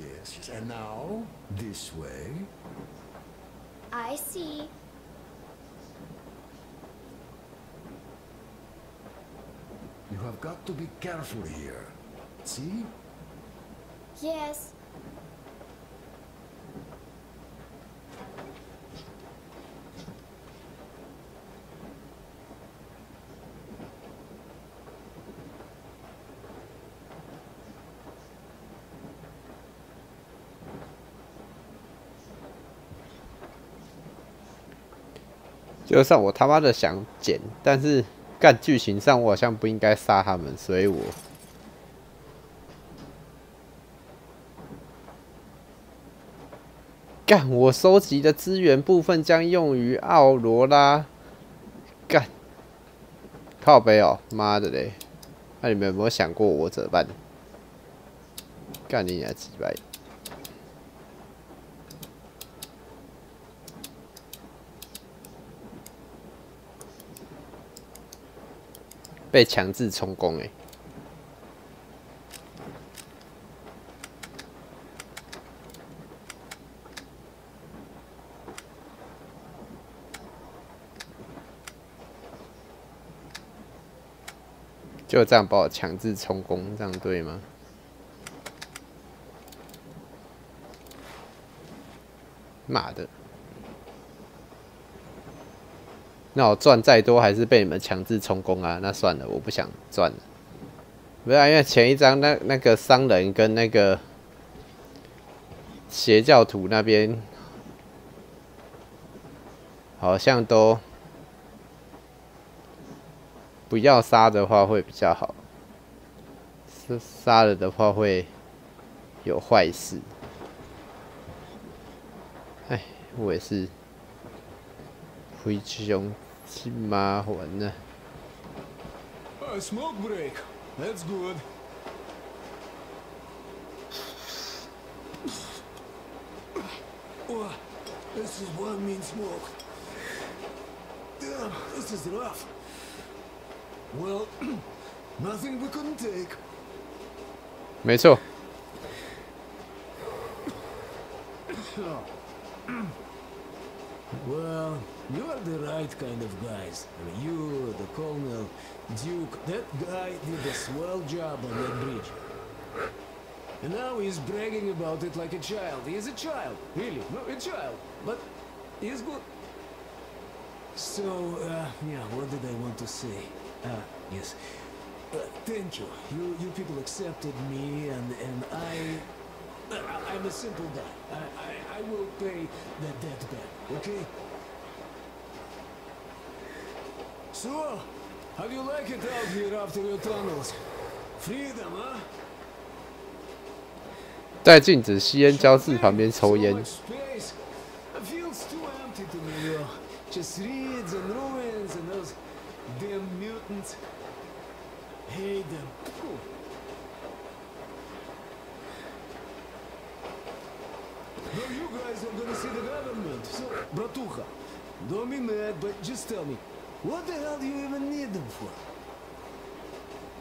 Yes, yes. And now, this way. I see. You have got to be careful here. See? Yes.就算我他妈的想捡，但是干剧情上我好像不应该杀他们，所以我干我收集的资源部分将用于奥罗拉。干，靠北哦，妈的嘞！那你们有没有想过我怎么办？干你娘鸡掰！被强制充公哎！就这样把我强制充公，这样对吗？妈的！那我赚再多还是被你们强制充公啊！那算了，我不想赚了。不是、啊，因为前一张那个商人跟那个邪教徒那边好像都不要杀的话会比较好，杀了的话会有坏事。哎，我也是非常之麻烦呢。A smoke break. That's good. Oh, this is one mean smoke. Damn, this is rough. Well, nothing we couldn't take. 没错。Well, you're the right kind of guys. I mean, you, the Colonel, Duke, that guy did a swell job on that bridge. And now he's bragging about it like a child. He is a child, really, no, a child. But he's good. So, yeah, what did I want to say? Yes. Thank you. You people accepted me, and I'm a simple guy. I will pay that debt back, okay? So, how do you like it out here after your tunnels? Freedom, huh? 在禁止吸烟交室旁边抽烟。 It feels too empty to me, yo. Just reeds and ruins and those damn mutants. Hate them. Now you guys are gonna see the government. So, Bratuха, don't be mad, but just tell me, what the hell do you even need them for?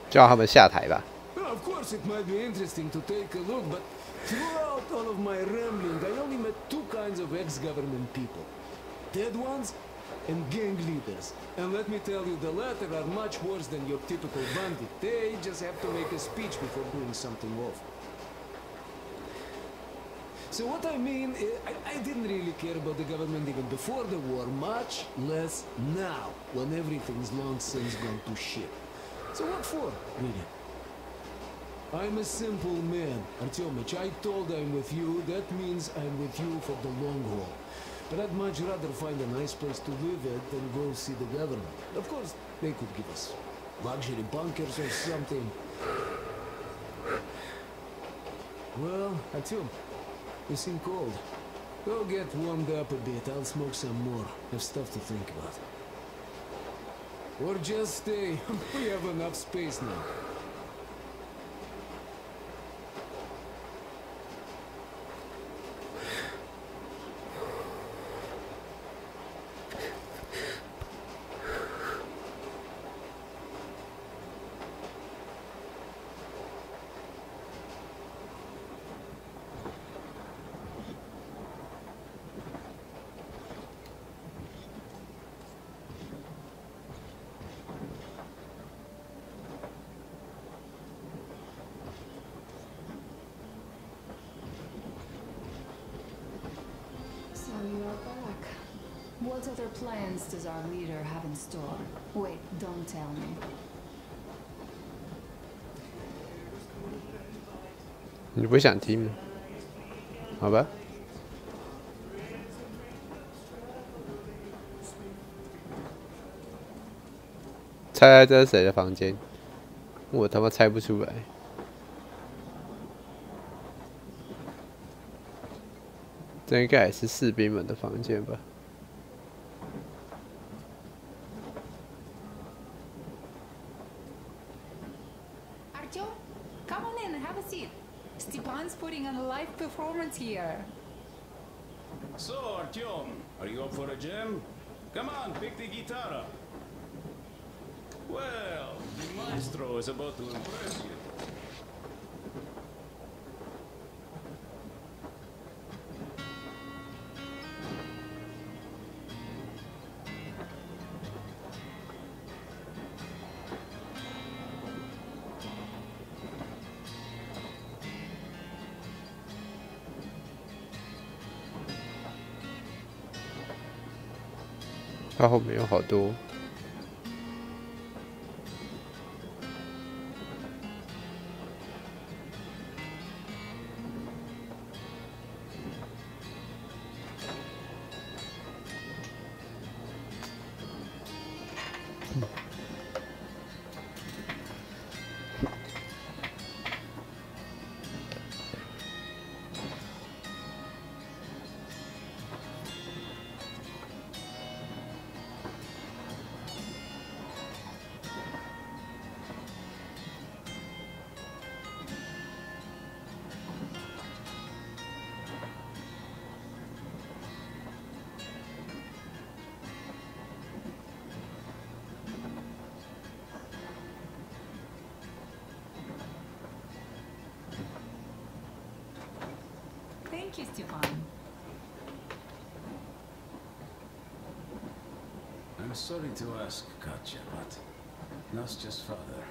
叫他们下台吧。 Well, of course, it might be interesting to take a look, but throughout all of my rambling, I only met two kinds of ex-government people. Dead ones and gang leaders. And let me tell you, the latter are much worse than your typical bandit. They just have to make a speech before doing something awful. So what I mean, I didn't really care about the government even before the war, much less now, when everything's long since gone to shit. So what for, really? I'm a simple man, Artyomich. I told I'm with you, that means I'm with you for the long haul. But I'd much rather find a nice place to live at than go see the government. Of course, they could give us luxury bunkers or something. Well, Artyom, you seem cold. Go get warmed up a bit, I'll smoke some more. Have stuff to think about. Or just stay. We have enough space now. What other plans does our leader have in store? Wait, don't tell me. 你不想听吗？好吧。猜猜这是谁的房间？我他妈猜不出来。这应该也是士兵们的房间吧？ Artyom, come on in, have a seat. Stepan's putting on a live performance here. So, Artyom, are you up for a jam? Come on, pick the guitar up. Well, the maestro is about to impress you. Thank 它后面有好多。Thank you, Stepan. I'm sorry to ask, Katya, but Nastya's father,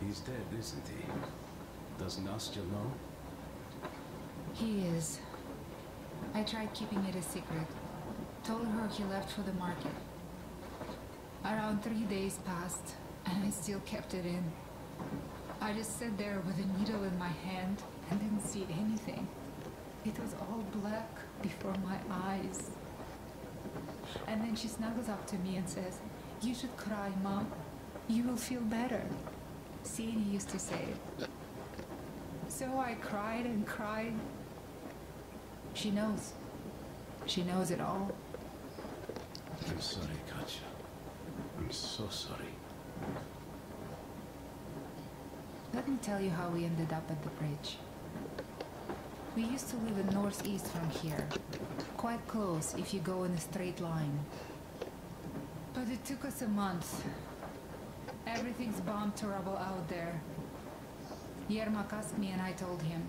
he's dead, isn't he? Does Nastya know? He is. I tried keeping it a secret. Told her he left for the market. Around 3 days passed, and I still kept it in. I just sat there with a needle in my hand and didn't see anything. It was all black before my eyes. And then she snuggles up to me and says, "You should cry, Mom. You will feel better." Sini used to say it. So I cried and cried. She knows. She knows it all. I'm sorry, Katya. I'm so sorry. Let me tell you how we ended up at the bridge. We used to live in northeast from here. Quite close if you go in a straight line. But it took us a month. Everything's bombed to rubble out there. Yermak asked me and I told him.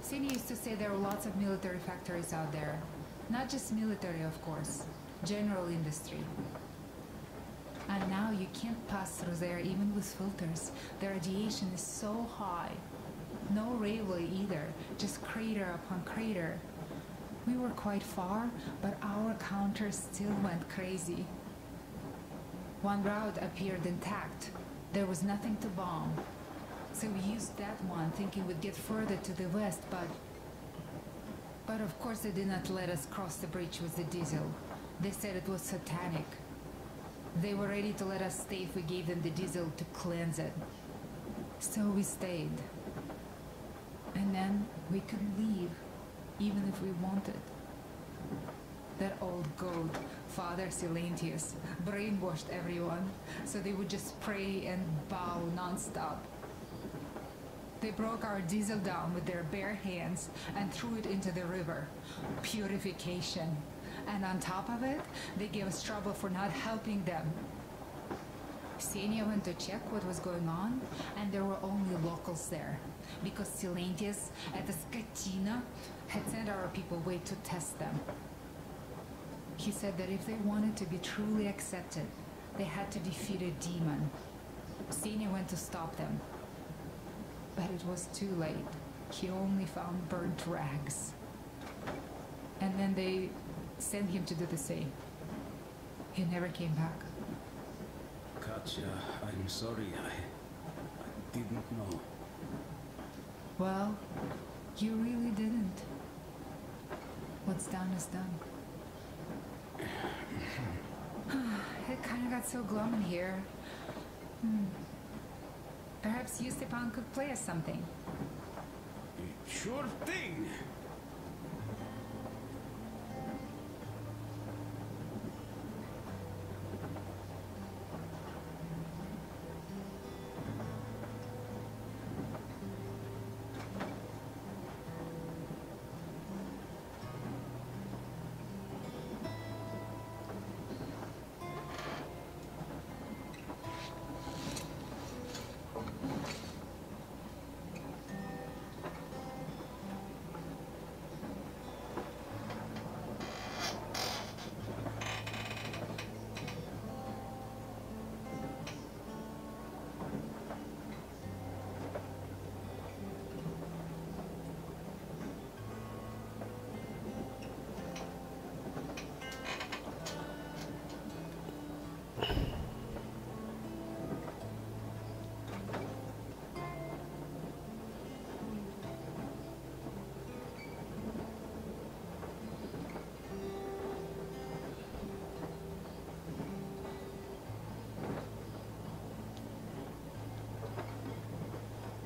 Sini used to say there were lots of military factories out there. Not just military, of course. General industry. And now you can't pass through there even with filters. The radiation is so high. No railway either, just crater upon crater. We were quite far, but our counter still went crazy. One route appeared intact. There was nothing to bomb. So we used that one, thinking we'd get further to the west, but of course they did not let us cross the bridge with the diesel. They said it was satanic. They were ready to let us stay if we gave them the diesel to cleanse it. So we stayed. And then we couldn't leave, even if we wanted. That old goat, Father Silentius, brainwashed everyone, so they would just pray and bow non-stop. They broke our diesel down with their bare hands and threw it into the river. Purification. And on top of it, they gave us trouble for not helping them. Xenia went to check what was going on, and there were only locals there, because Silentius at the Skatina had sent our people away to test them. He said that if they wanted to be truly accepted, they had to defeat a demon. Xenia went to stop them. But it was too late. He only found burnt rags. And then they sent him to do the same. He never came back. Katja, I'm sorry. I didn't know. Well, you really didn't. What's done is done. It kind of got so glum in here. Perhaps you, Stepan, could play us something. Sure thing.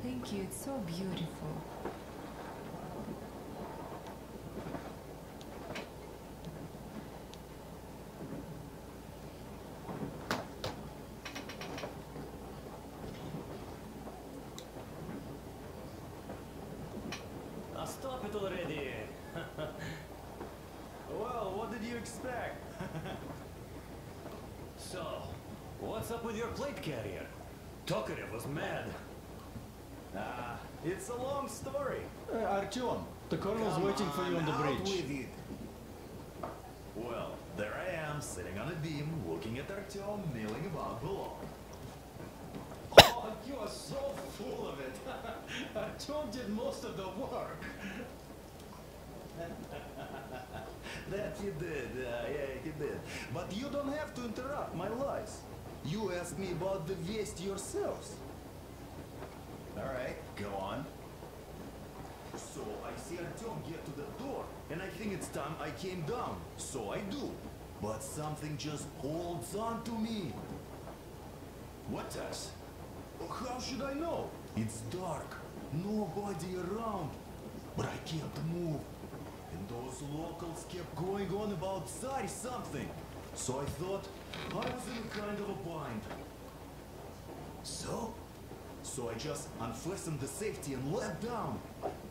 Thank you, it's so beautiful. Stop it already! Well, what did you expect? So, what's up with your plate carrier? Tokarev was mad. It's a long story. Artyom, the colonel's waiting for you on the bridge. With it. Well, there I am, sitting on a beam, looking at Artyom milling about below. Oh, you are so full of it. Artyom did most of the work. That you did, yeah, you did. But you don't have to interrupt my lies. You asked me about the Vest yourselves. Alright, go on. So I see Artyom get to the door, and I think it's time I came down. So I do. But something just holds on to me. What does? How should I know? It's dark. Nobody around. But I can't move. And those locals kept going on about Tsar something. So I thought I was in kind of a bind. So I just unfastened the safety and let down.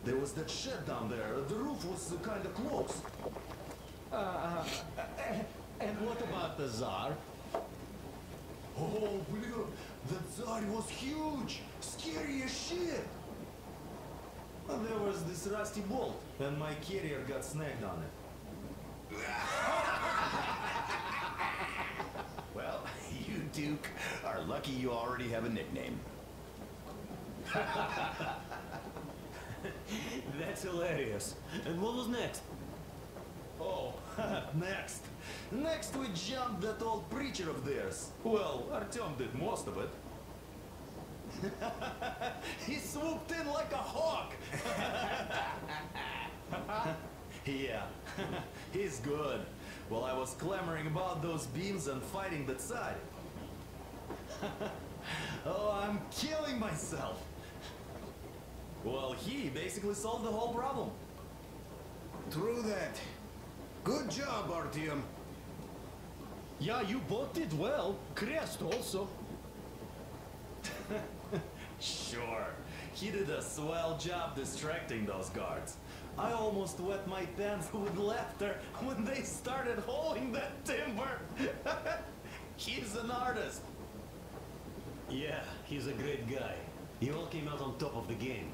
There was that shed down there. The roof was kind of close. And what about the Tsar? Oh, blue, the Tsar was huge. Scary as shit. Well, there was this rusty bolt, and my carrier got snagged on it. Well, you, Duke, are lucky you already have a nickname. That's hilarious. And what was next? Oh, next. Next we jumped that old preacher of theirs. Well, Artyom did most of it. He swooped in like a hawk. Yeah, he's good. While I was clamoring about those beams and fighting the Tsar. Oh, I'm killing myself. Well, he basically solved the whole problem. True that. Good job, Artyom. Yeah, you both did well. Crest also. Sure. He did a swell job distracting those guards. I almost wet my pants with laughter when they started hauling that timber. He's an artist. Yeah, he's a great guy. You all came out on top of the game.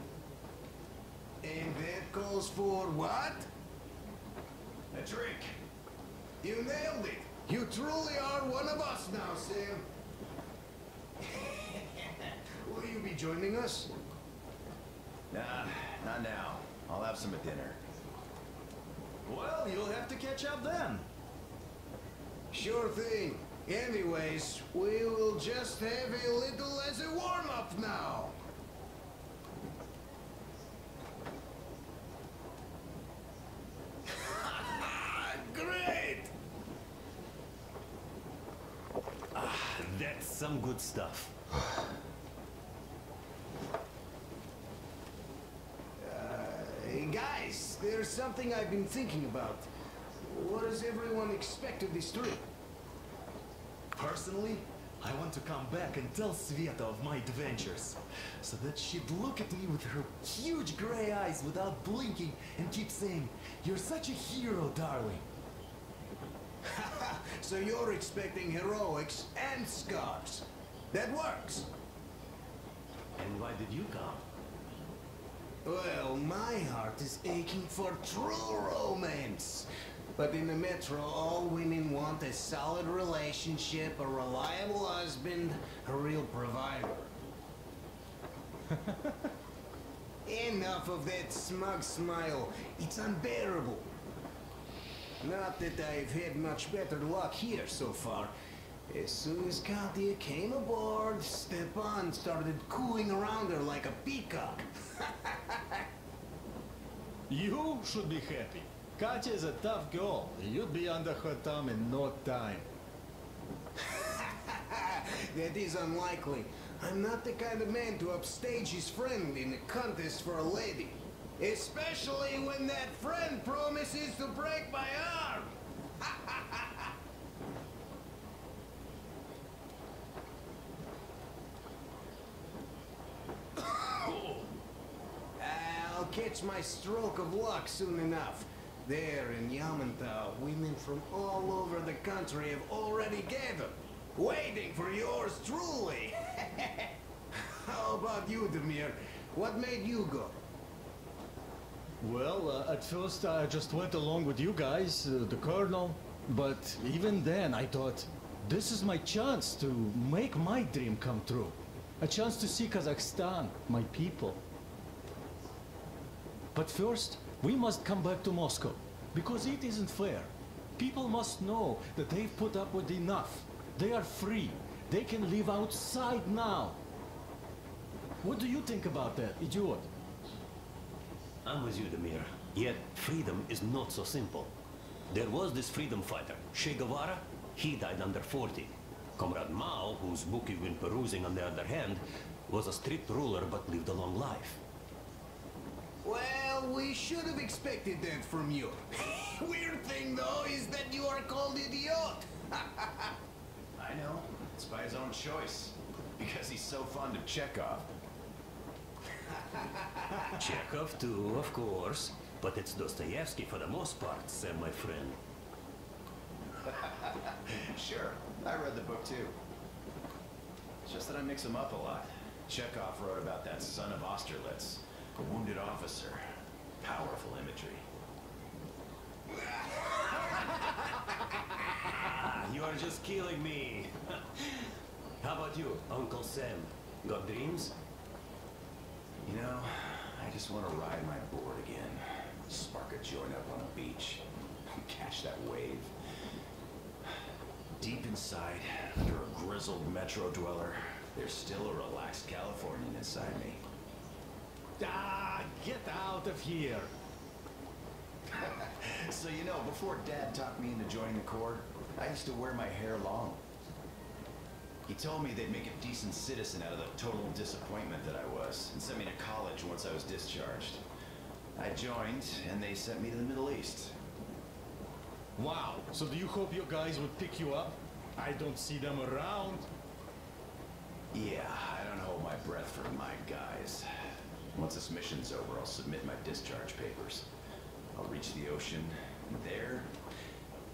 And that calls for what? A drink. You nailed it. You truly are one of us now, Sam. Will you be joining us? Nah, not now. I'll have some at dinner. Well, you'll have to catch up then. Sure thing. Anyways, we will just have a little as a warm-up now. Great! That's some good stuff. Hey guys, there's something I've been thinking about. What does everyone expect of this trip? Personally, I want to come back and tell Sveta of my adventures, so that she'd look at me with her huge gray eyes without blinking and keep saying, "You're such a hero, darling." So you're expecting heroics and scars. That works. And why did you come? Well, my heart is aching for true romance. But in the metro, all women want a solid relationship, a reliable husband, a real provider. Enough of that smug smile. It's unbearable. Not that I've had much better luck here so far. As soon as Katya came aboard, Stepan started cooing around her like a peacock. You should be happy. Katya is a tough girl. You'd be under her thumb in no time. That is unlikely. I'm not the kind of man to upstage his friend in a contest for a lady. Especially when that friend promises to break my arm. I'll catch my stroke of luck soon enough. There in Yamantau, women from all over the country have already gathered, waiting for yours truly. How about you, Demir? What made you go? Well, at first I just went along with you guys, the colonel. But even then I thought, this is my chance to make my dream come true. A chance to see Kazakhstan, my people. But first, we must come back to Moscow, because it isn't fair. People must know that they've put up with enough. They are free. They can live outside now. What do you think about that, idiot? I'm with you, Demir. Yet, freedom is not so simple. There was this freedom fighter, Che Guevara. He died under 40. Comrade Mao, whose book you've been perusing on the other hand, was a strict ruler but lived a long life. Well, we should have expected that from you. Weird thing, though, is that you are called idiot. I know. It's by his own choice. Because he's so fond of Chekhov. Chekhov too, of course. But it's Dostoevsky for the most part, Sam, my friend. Sure, I read the book too. It's just that I mix them up a lot. Chekhov wrote about that son of Austerlitz, a wounded officer. Powerful imagery. You are just killing me. How about you, Uncle Sam? Got dreams? You know, I just want to ride my board again. Spark a joint up on a beach. Catch that wave. Deep inside, under a grizzled metro dweller, there's still a relaxed Californian inside me. Ah, get out of here. So you know, before Dad talked me into joining the Corps, I used to wear my hair long. He told me they'd make a decent citizen out of the total disappointment that I was, and sent me to college once I was discharged. I joined, and they sent me to the Middle East. Wow, so do you hope your guys would pick you up? I don't see them around. Yeah, I don't hold my breath for my guys. Once this mission's over, I'll submit my discharge papers. I'll reach the ocean, and there,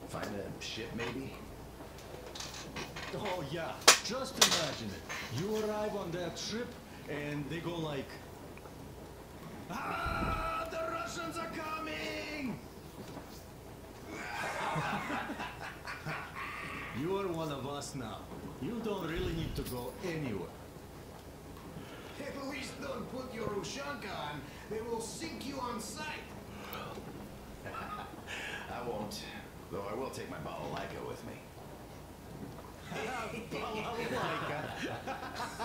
find a ship maybe? Oh yeah, just imagine it. You arrive on that ship, and they go like... Ah, the Russians are coming! You are one of us now. You don't really need to go anywhere. At least don't put your Ushanka on. They will sink you on sight. I won't. Though I will take my balalaika with me.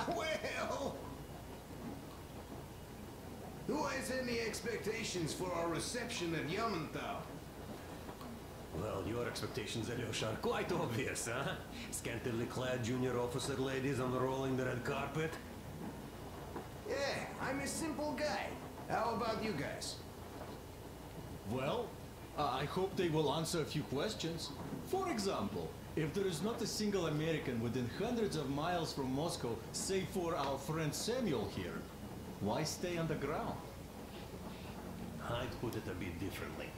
Well, who has any expectations for our reception at Yamantau? Well, your expectations, Alyosha, are quite obvious, huh? Scantily clad junior officer ladies unrolling the red carpet. Yeah, I'm a simple guy. How about you guys? Well, I hope they will answer a few questions. For example, if there is not a single American within hundreds of miles from Moscow, save for our friend Samuel here, why stay on the ground? I'd put it a bit differently.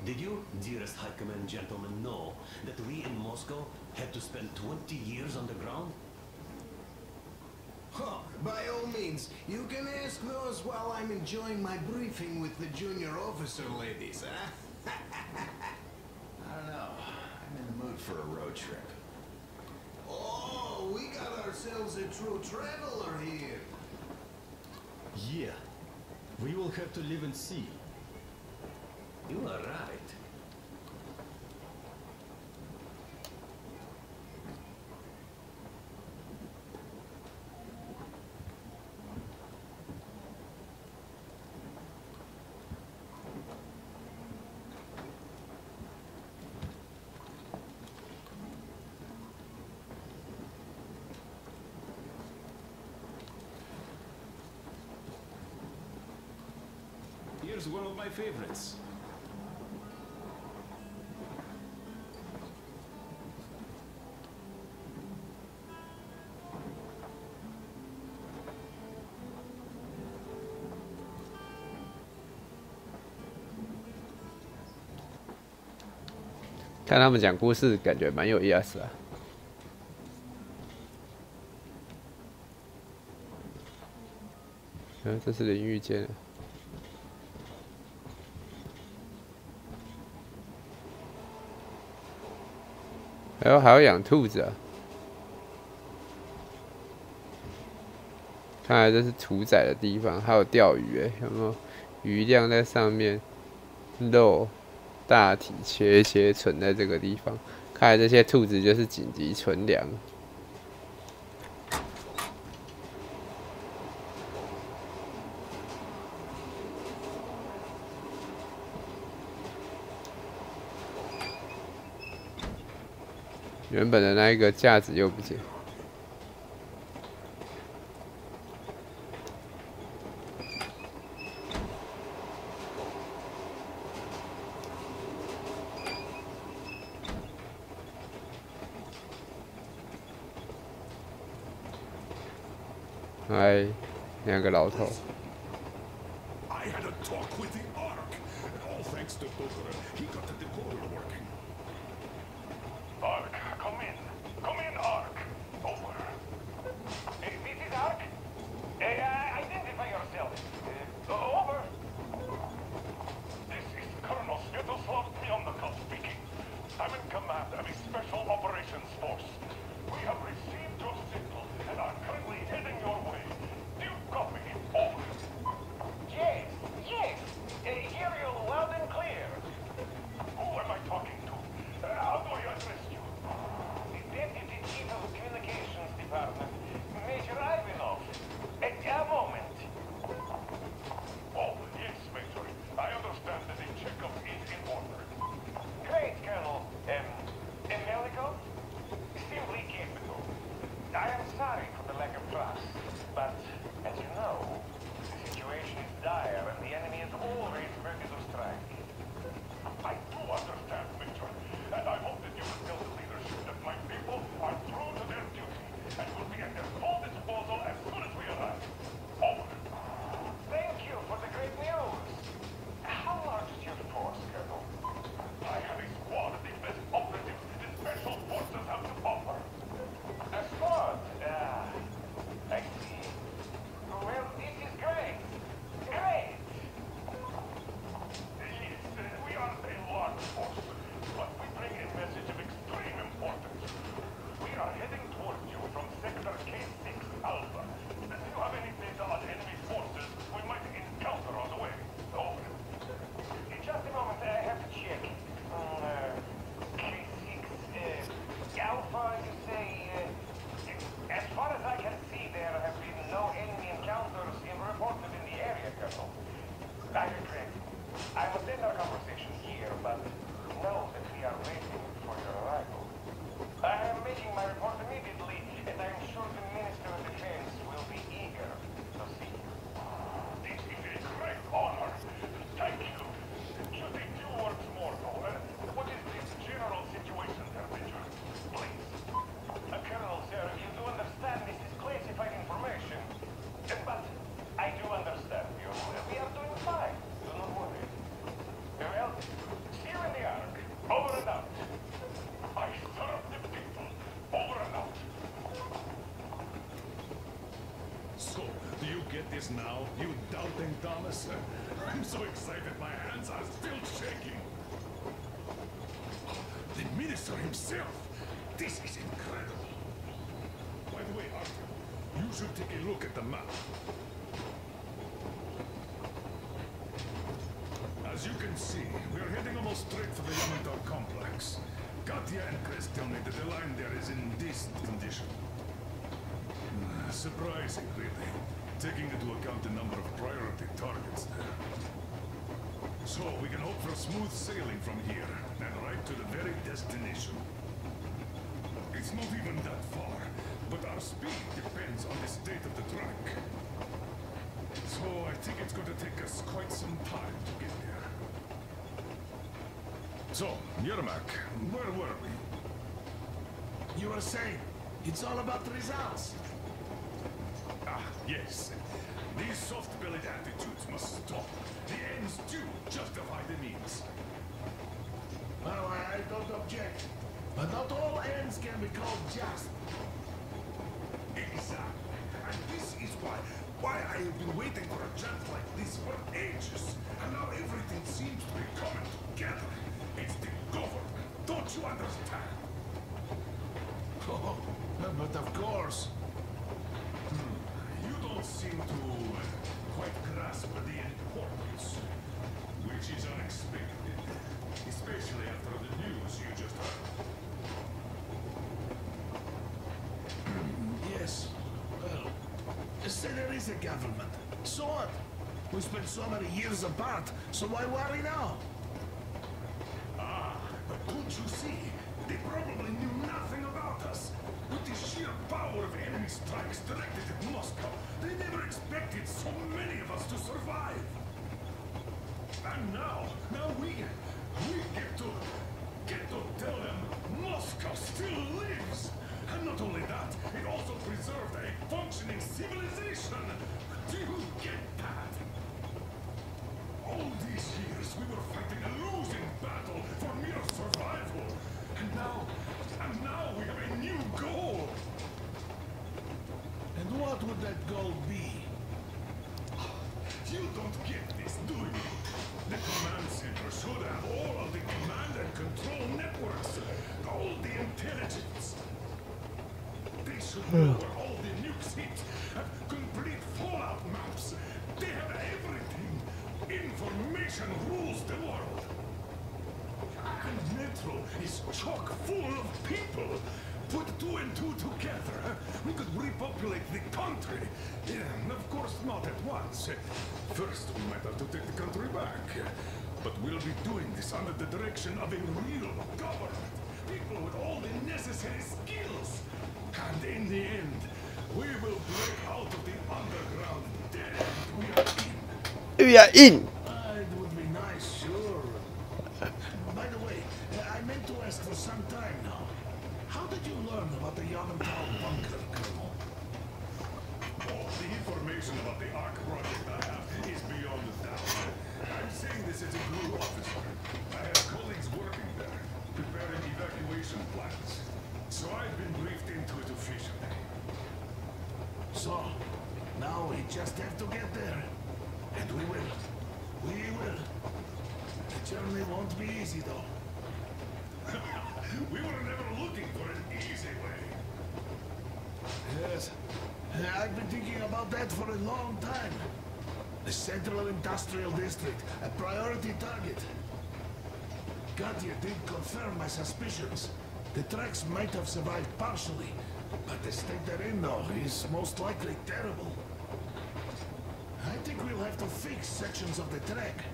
Did you, dearest High Command gentlemen, know that we in Moscow had to spend 20 years on the ground? Huh, by all means, you can ask those while I'm enjoying my briefing with the junior officer ladies, huh? I don't know. I'm in the mood for a road trip. Oh, we got ourselves a true traveler here. Yeah, we will have to live and see. You are right. Here's one of my favorites.看他们讲故事，感觉蛮有意思啊。这是淋浴间。还要养兔子啊！看来这是屠宰的地方，还有钓鱼哎，有没有鱼晾在上面？肉大体切一切存在这个地方。看来这些兔子就是紧急存粮。原本的那一个架子又不见。哎，两个老头。I had a talk with the Ark. All thanks to Booker. He got the decoder working. Ark, come in. Come in, Ark. Over. This is Ark? Identify yourself. Over. This is Colonel Sviatoslav Myonnikov speaking. I'm in command of a special operations force. We have received your signal and are currently heading your way. Do you copy? Over. Yes. Hear you loud and clear. Who am I talking to? How do I address you? now, you doubting Thomas? I'm so excited my hands are still shaking. The minister himself! This is incredible. By the way, Arthur, you should take a look at the map. As you can see, we are heading almost straight for the Yamatar complex. Katya and Chris tell me that the line there is in this condition. Surprising, really, taking into account the number of priority targets there. So we can hope for smooth sailing from here, and right to the very destination. It's not even that far, but our speed depends on the state of the track. So I think it's going to take us quite some time to get there. So, Yermak, where were we? You were saying, it's all about the results. Ah, yes. These soft-bellied attitudes must stop. The ends do justify the means. Well, I don't object. But not all ends can be called just. Exactly. And this is why I have been waiting for a chance like this for ages. And now everything seems to be coming together. It's the government. Don't you understand? Oh, but of course. You don't seem to quite grasp the importance, which is unexpected, especially after the news you just heard. Yes. Well, say there is a government. So what? We spent so many years apart, so why worry now? Ah, but don't you see? They probably knew nothing about us. With the sheer power of enemy strikes directed at Moscow, they never expected so many of us to survive. And now we get to tell them Moscow still lives. And not only that, it also preserved a functioning civilization. Do you get that? All these years we were fighting a losing battle for mere survival. And now we have a new goal. And what would that goal be? You don't get this, do you? The command center should have all of the command and control networks, all the intelligence. They should know where all the nukes hit, have complete fallout maps. They have everything. Information rules the world. And Metro is chock full of people. Put two and two together, we could repopulate the country. Yeah, of course not at once. First, we might have to take the country back. But we'll be doing this under the direction of a real government. People with all the necessary skills. And in the end, we will break out of the underground dead end we are in. We are in. It would be nice, sure. By the way, I meant to ask for some time now. How did you learn about the Yamatar bunker, Colonel? Oh, the information about the Ark project I have is beyond doubt. I'm saying this as a crew officer. I have colleagues working there, preparing evacuation plans. So I've been briefed into it officially. So, now we just have to get there. And we will. We will. The journey won't be easy, though. We were never looking for an easy way. Yes. I've been thinking about that for a long time. The Central Industrial District, a priority target. Katya did confirm my suspicions. The tracks might have survived partially, but the state they're in, though, is most likely terrible. I think we'll have to fix sections of the track.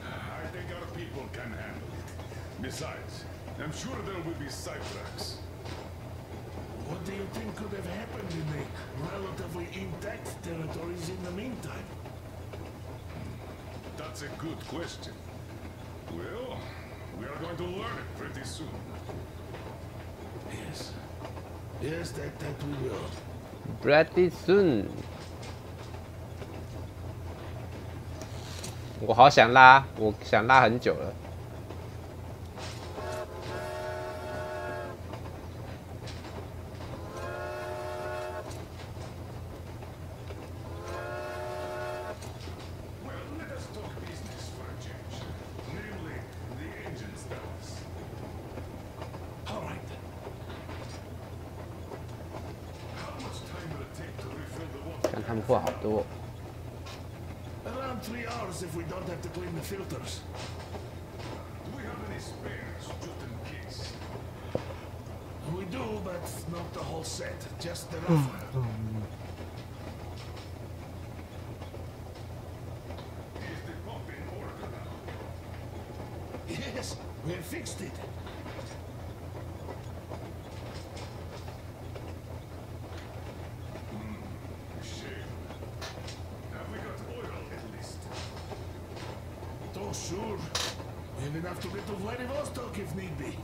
I think our people can handle it. Besides, I'm sure there will be sidetracks. What do you think could have happened in the relatively intact territories in the meantime? That's a good question. Well, we are going to learn it pretty soon. Yes. Yes, that we will. Pretty soon. 我好想拉，我想拉很久了。他们货好多。 Around 3 hours if we don't have to clean the filters. Do we have any spares, just in case? We do, but not the whole set, just the rough one. Is the pump in order now? Yes, we fixed it. Shame. Have we got oil at least? Oh, sure. We'll enough to get to Vladivostok if need be.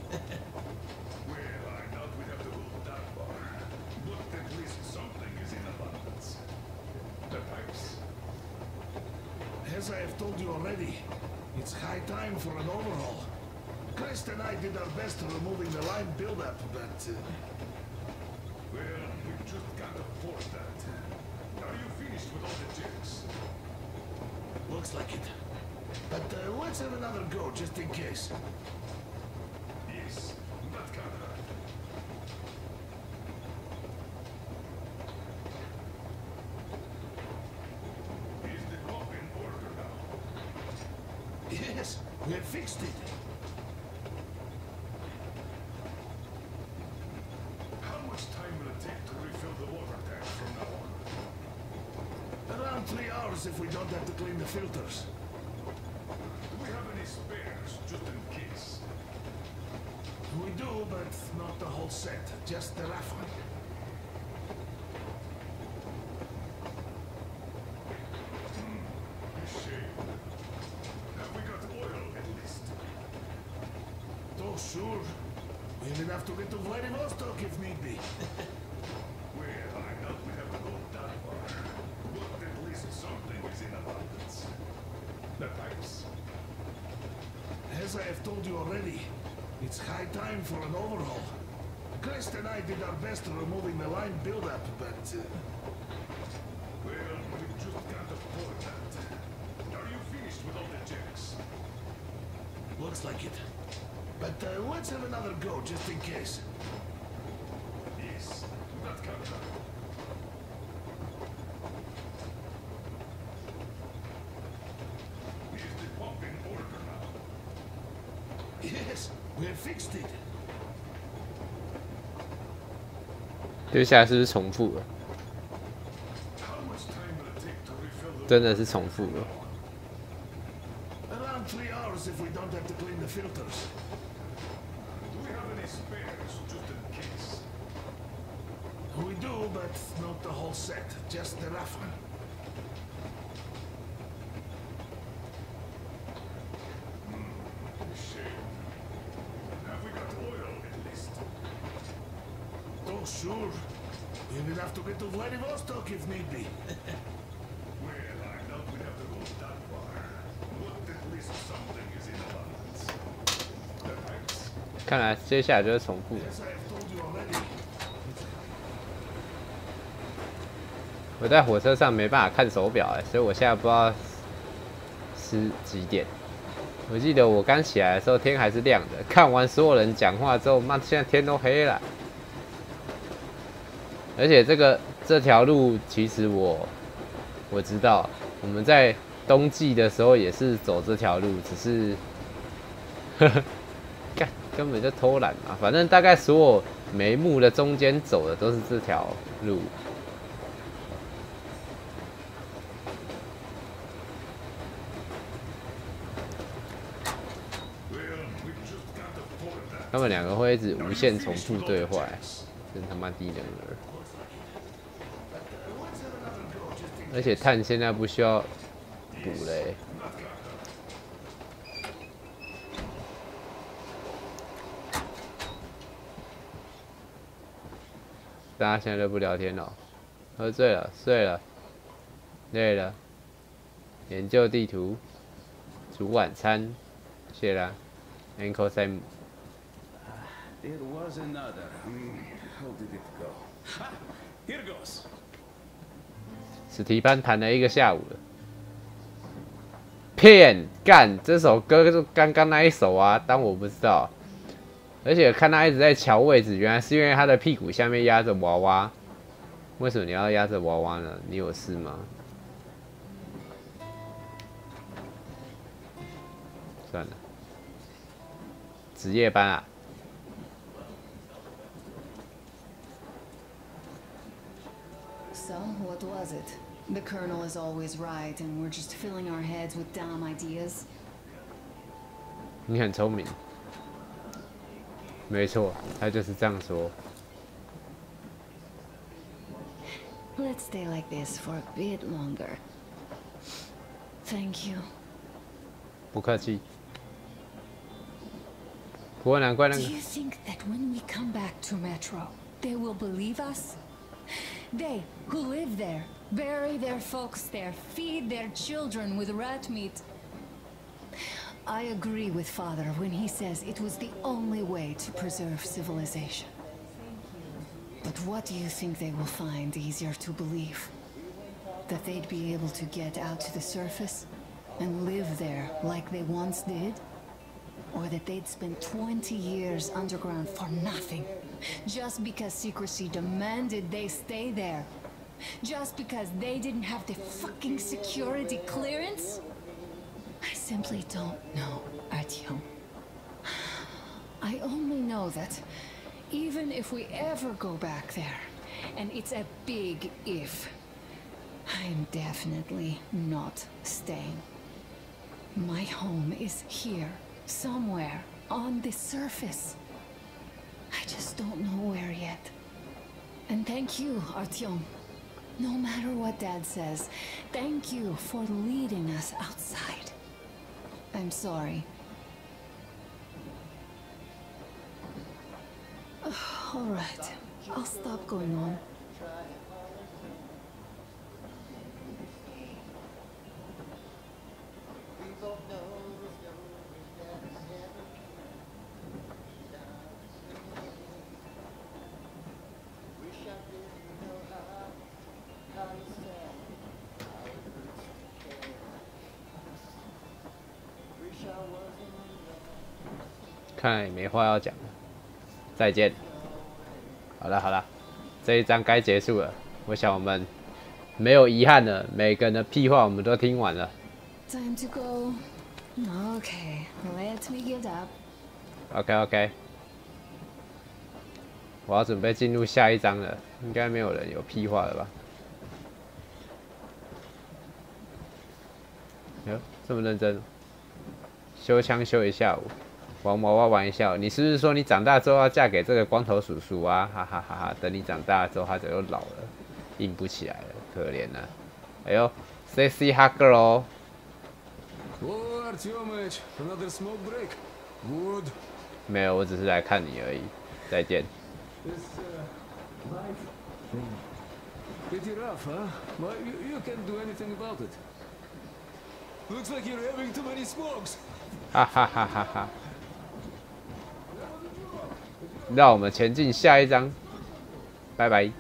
Well, I doubt we have to go that far. But at least something is in abundance. The pipes. As I have told you already, it's high time for an overhaul. Chris and I did our best removing the line buildup, but... Well, we just can't afford that. Are you finished with all the checks? Looks like it. But let's have another go, just in case. Yes, that can't hurt. Is the pump in order now? Yes, we have fixed it. How much time will it take to refill the water tank from now on? Around 3 hours if we don't have to clean the filters. Do we have any spares, just in case? We do, but not the whole set, just the rough one. Shame. Have we got oil at least? Oh, sure. We'll enough to get to Vladivostok if need be. Well, I doubt we have to go that far. But at least something is in abundance. The pipes. As I have told you already, it's high time for an overhaul. Chris and I did our best removing the line buildup, but... Well, we just can't afford that. Are you finished with all the checks? Looks like it. But let's have another go, just in case. Yes, that can't hurt. Is the pump in order now? Yes, we have fixed it. 接下来是不是重复了？ How much time will it take to refill the 真的是重复了。 Around 3 hours if we don't have to clean the filters. Do we have any spares, just in case? We do, but not the whole set, just the rough one. Shame. Have we got oil at least? Oh, sure. We'll enough to get to Vladivostok if need be. Well, I doubt we have to go that far. But at least something is in abundance. The pipes. 看来接下来就是重复了。 As I have told you already, 我在火车上没办法看手表所以我现在不知道是几点。我记得我刚起来的时候天还是亮的，看完所有人讲话之后，妈，现在天都黑了。而且这条路其实我知道，我们在冬季的时候也是走这条路，只是根本就偷懒嘛。反正大概所有眉目的中间走的都是这条路。 他们两个会一直无限重复对话，真他妈低能儿！而且碳现在不需要补嘞。大家现在都不聊天了，喝醉了，睡了，累了，研究地图，煮晚餐，谢啦 ，Uncle Sam。 It was another. How did it go? Ah, here goes. 史提潘弹了1个下午了，骗干！这首歌就刚刚那一首啊，当我不知道。而且看他一直在瞧位置，原来是因为他的屁股下面压着娃娃，为什么你要压着娃娃呢？你有事吗？算了，值夜班啊。 So, what was it? The Colonel is always right, and we're just filling our heads with dumb ideas. 你很聪明，没错，他就是这样说。 Let's stay like this for a bit longer. Thank you. 不客气。不过难怪那 Do 个 you think that when we come back to Metro, they will believe us? They who live there, bury their folks there, feed their children with rat meat. I agree with Father when he says it was the only way to preserve civilization. But what do you think they will find easier to believe? That they'd be able to get out to the surface and live there like they once did? Or that they'd spend 20 years underground for nothing, just because secrecy demanded they stay there? Just because they didn't have the fucking security clearance? I simply don't know, Artyom. I only know that even if we ever go back there, and it's a big if, I'm definitely not staying. My home is here, somewhere on the surface. I just don't know where yet. And thank you, Artyom. No matter what Dad says, thank you for leading us outside. I'm sorry. All right, I'll stop going on. 看来也没话要讲了，再见。好了好了，这一章该结束了。我想我们没有遗憾了，每个人的屁话我们都听完了。Time to go. Okay, let me get up. OK， 我要准备进入下一章了，应该没有人有屁话了吧？哟，这么认真，修枪修一下午。 玩娃娃玩一下，你是不是说你长大之后要嫁给这个光头叔叔啊？哈哈哈哈！等你长大之后，他就又老了，硬不起来了，可怜啊！哎呦 ，sexy hot girl。Oh, Artyomich, another smoke break. Good. 没有，我只是来看你而已。再见。This life pretty rough, huh? Well, you can't do anything about it. Looks like you're having too many smokes. 哈哈哈哈哈！ 让我们前进下一章，拜拜。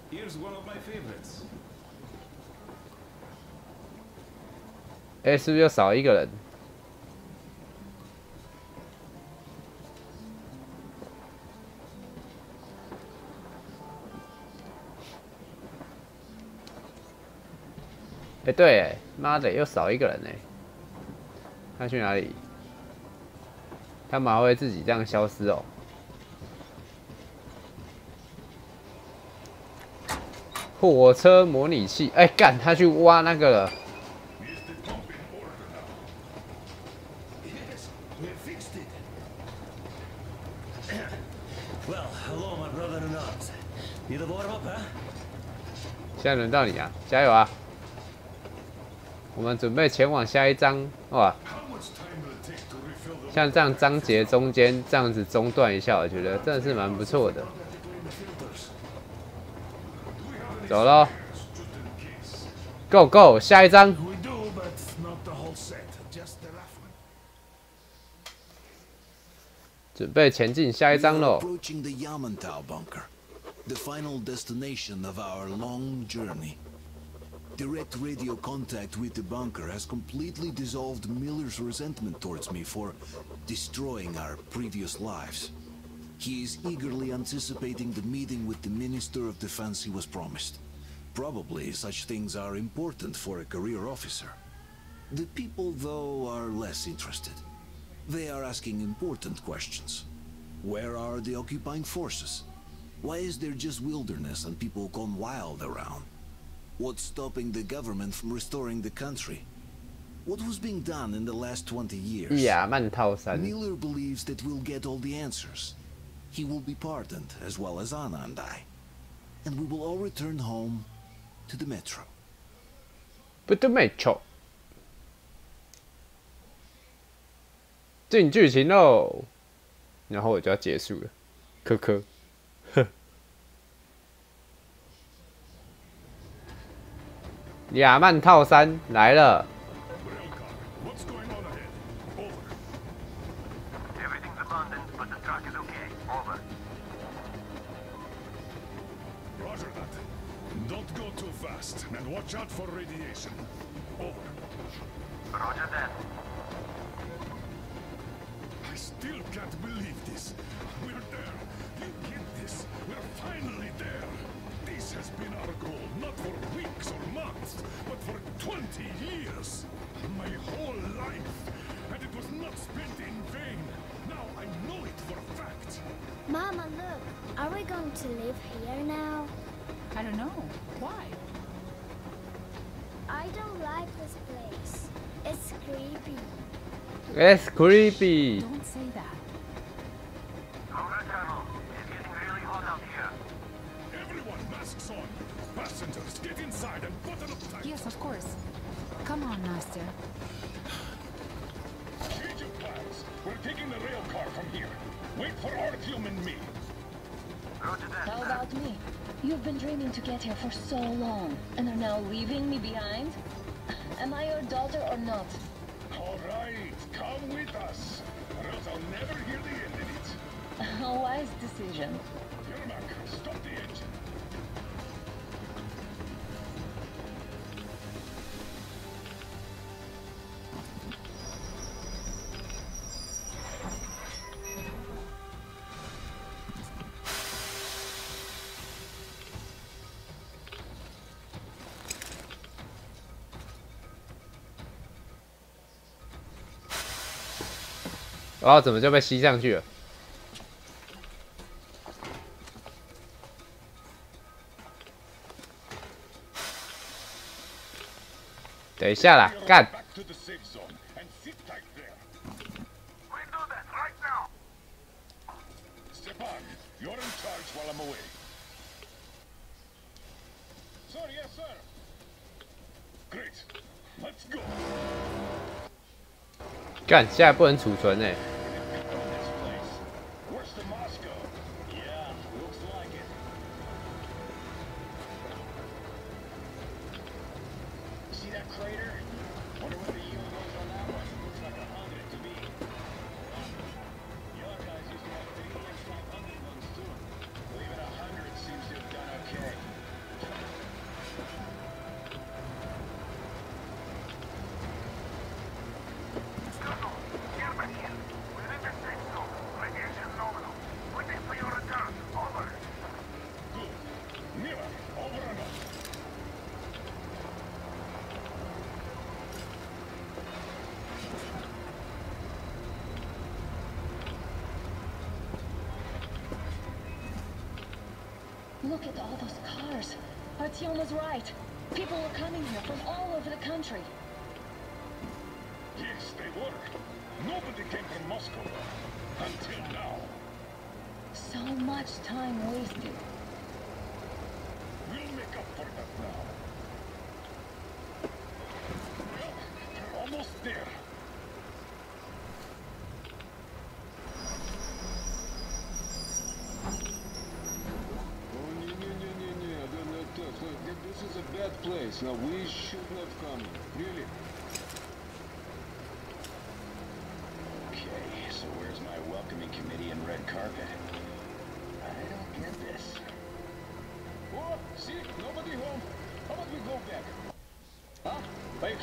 Here's one of my favorites. 哎，是不是又少一个人？哎，对，哎，妈的，又少一个人哎！他去哪里？他们还会自己这样消失哦？火车模拟器，哎，干，他去挖那个了。 Well, hello, my brother in arms. Need a warm up, huh? 现在轮到你啊，加油啊！我们准备前往下一章，哇！像这样章节中间这样子中断一下，我觉得真的是蛮不错的。走咯 ，Go Go， 下一章。准备前进下一章喽。 Approaching the Yamantau bunker, the final destination of our long journey. Direct radio contact with the bunker has completely dissolved Miller's resentment towards me for destroying our previous lives. He is eagerly anticipating the meeting with the Minister of Defense he was promised. Probably such things are important for a career officer. The people, though, are less interested. They are asking important questions. Where are the occupying forces? Why is there just wilderness and people gone wild around? What's stopping the government from restoring the country? What was being done in the last 20 years? Yeah, 曼套山. Miller believes that we'll get all the answers. He will be pardoned, as well as Anna and I. And we will all return home to the metro. But the metro. 进剧情喽，然后我就要结束了，科科。亚曼套山来了。Everything's abundant, but the truck is okay. Over. Roger that. Don't go too fast, and watch out for radiation. Over. Roger that. I still can't believe this. We're there. You get this? We're finally there. This has been our goal, not for weeks or months, but for 20 years. My whole life. And it was not spent in vain. Now I know it for a fact. Mama, look. Are we going to live here now? I don't know. Why? I don't like this place. It's creepy. It's creepy. Don't say that. Over, Colonel. It's getting really hot out here. Everyone, masks on. Passengers, get inside and button up tight. Yes, of course. Come on, Nastya. Change of plans. We're taking the rail car from here. Wait for Artyom and me. Roger that. How about me? You've been dreaming to get here for so long, and are now leaving me behind? Am I your daughter or not? All right, come with us, or else I'll never hear the end of it. A wise decision. Yermak, stop the engine.哦，怎么就被吸上去了？等一下啦，干！ Back to the safe zone and sit tight there. We do that right now. Stepan, you're in charge while I'm away. Sir, yes, sir. Great. Let's go. 干，现在不能储存哎。 Where's the Moscow? Yeah, looks like it. See that crater? Wonder what the yield was on that one. Looks like 100 to me. Your guys used to have 3 and 500 ones too. Leaving 100 seems to have done okay. Look at all those cars. Artyom was right. People were coming here from all over the country. Yes, they were. Nobody came from Moscow until now. So much time wasted. We'll make up for that now. Well, we're almost there. This is a bad place. Now we should not come. Really. Okay, so where's my welcoming committee and red carpet? I don't get this. Oh, see, nobody home. How about we go back? Look.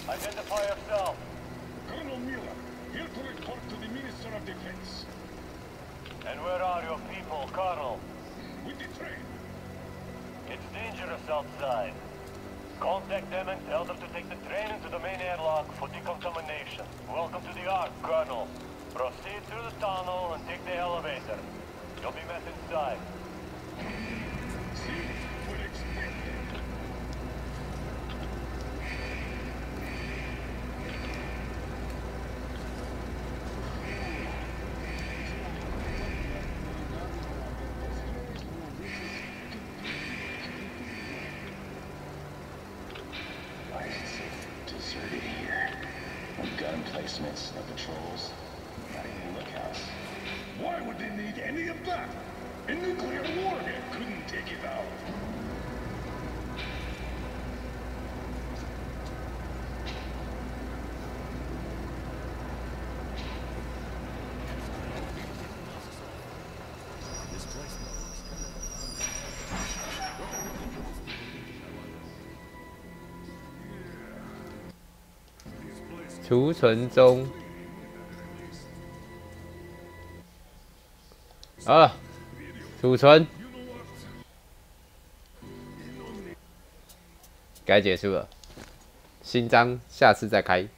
Identify yourself. Colonel Miller, here to report to the Minister of Defense. And where are your people, Colonel? With the train. It's dangerous outside. Contact them and tell them to take the train into the main airlock for decontamination. Welcome to the Ark, Colonel. Proceed through the tunnel and take the elevator. You'll be met inside. See? We're expected. Why is it so deserted here? No gun placements, no patrols, not even lookouts. Why would they need any of that? A nuclear warhead couldn't take it out.储存中。好了，储存，该结束了。新章下次再开。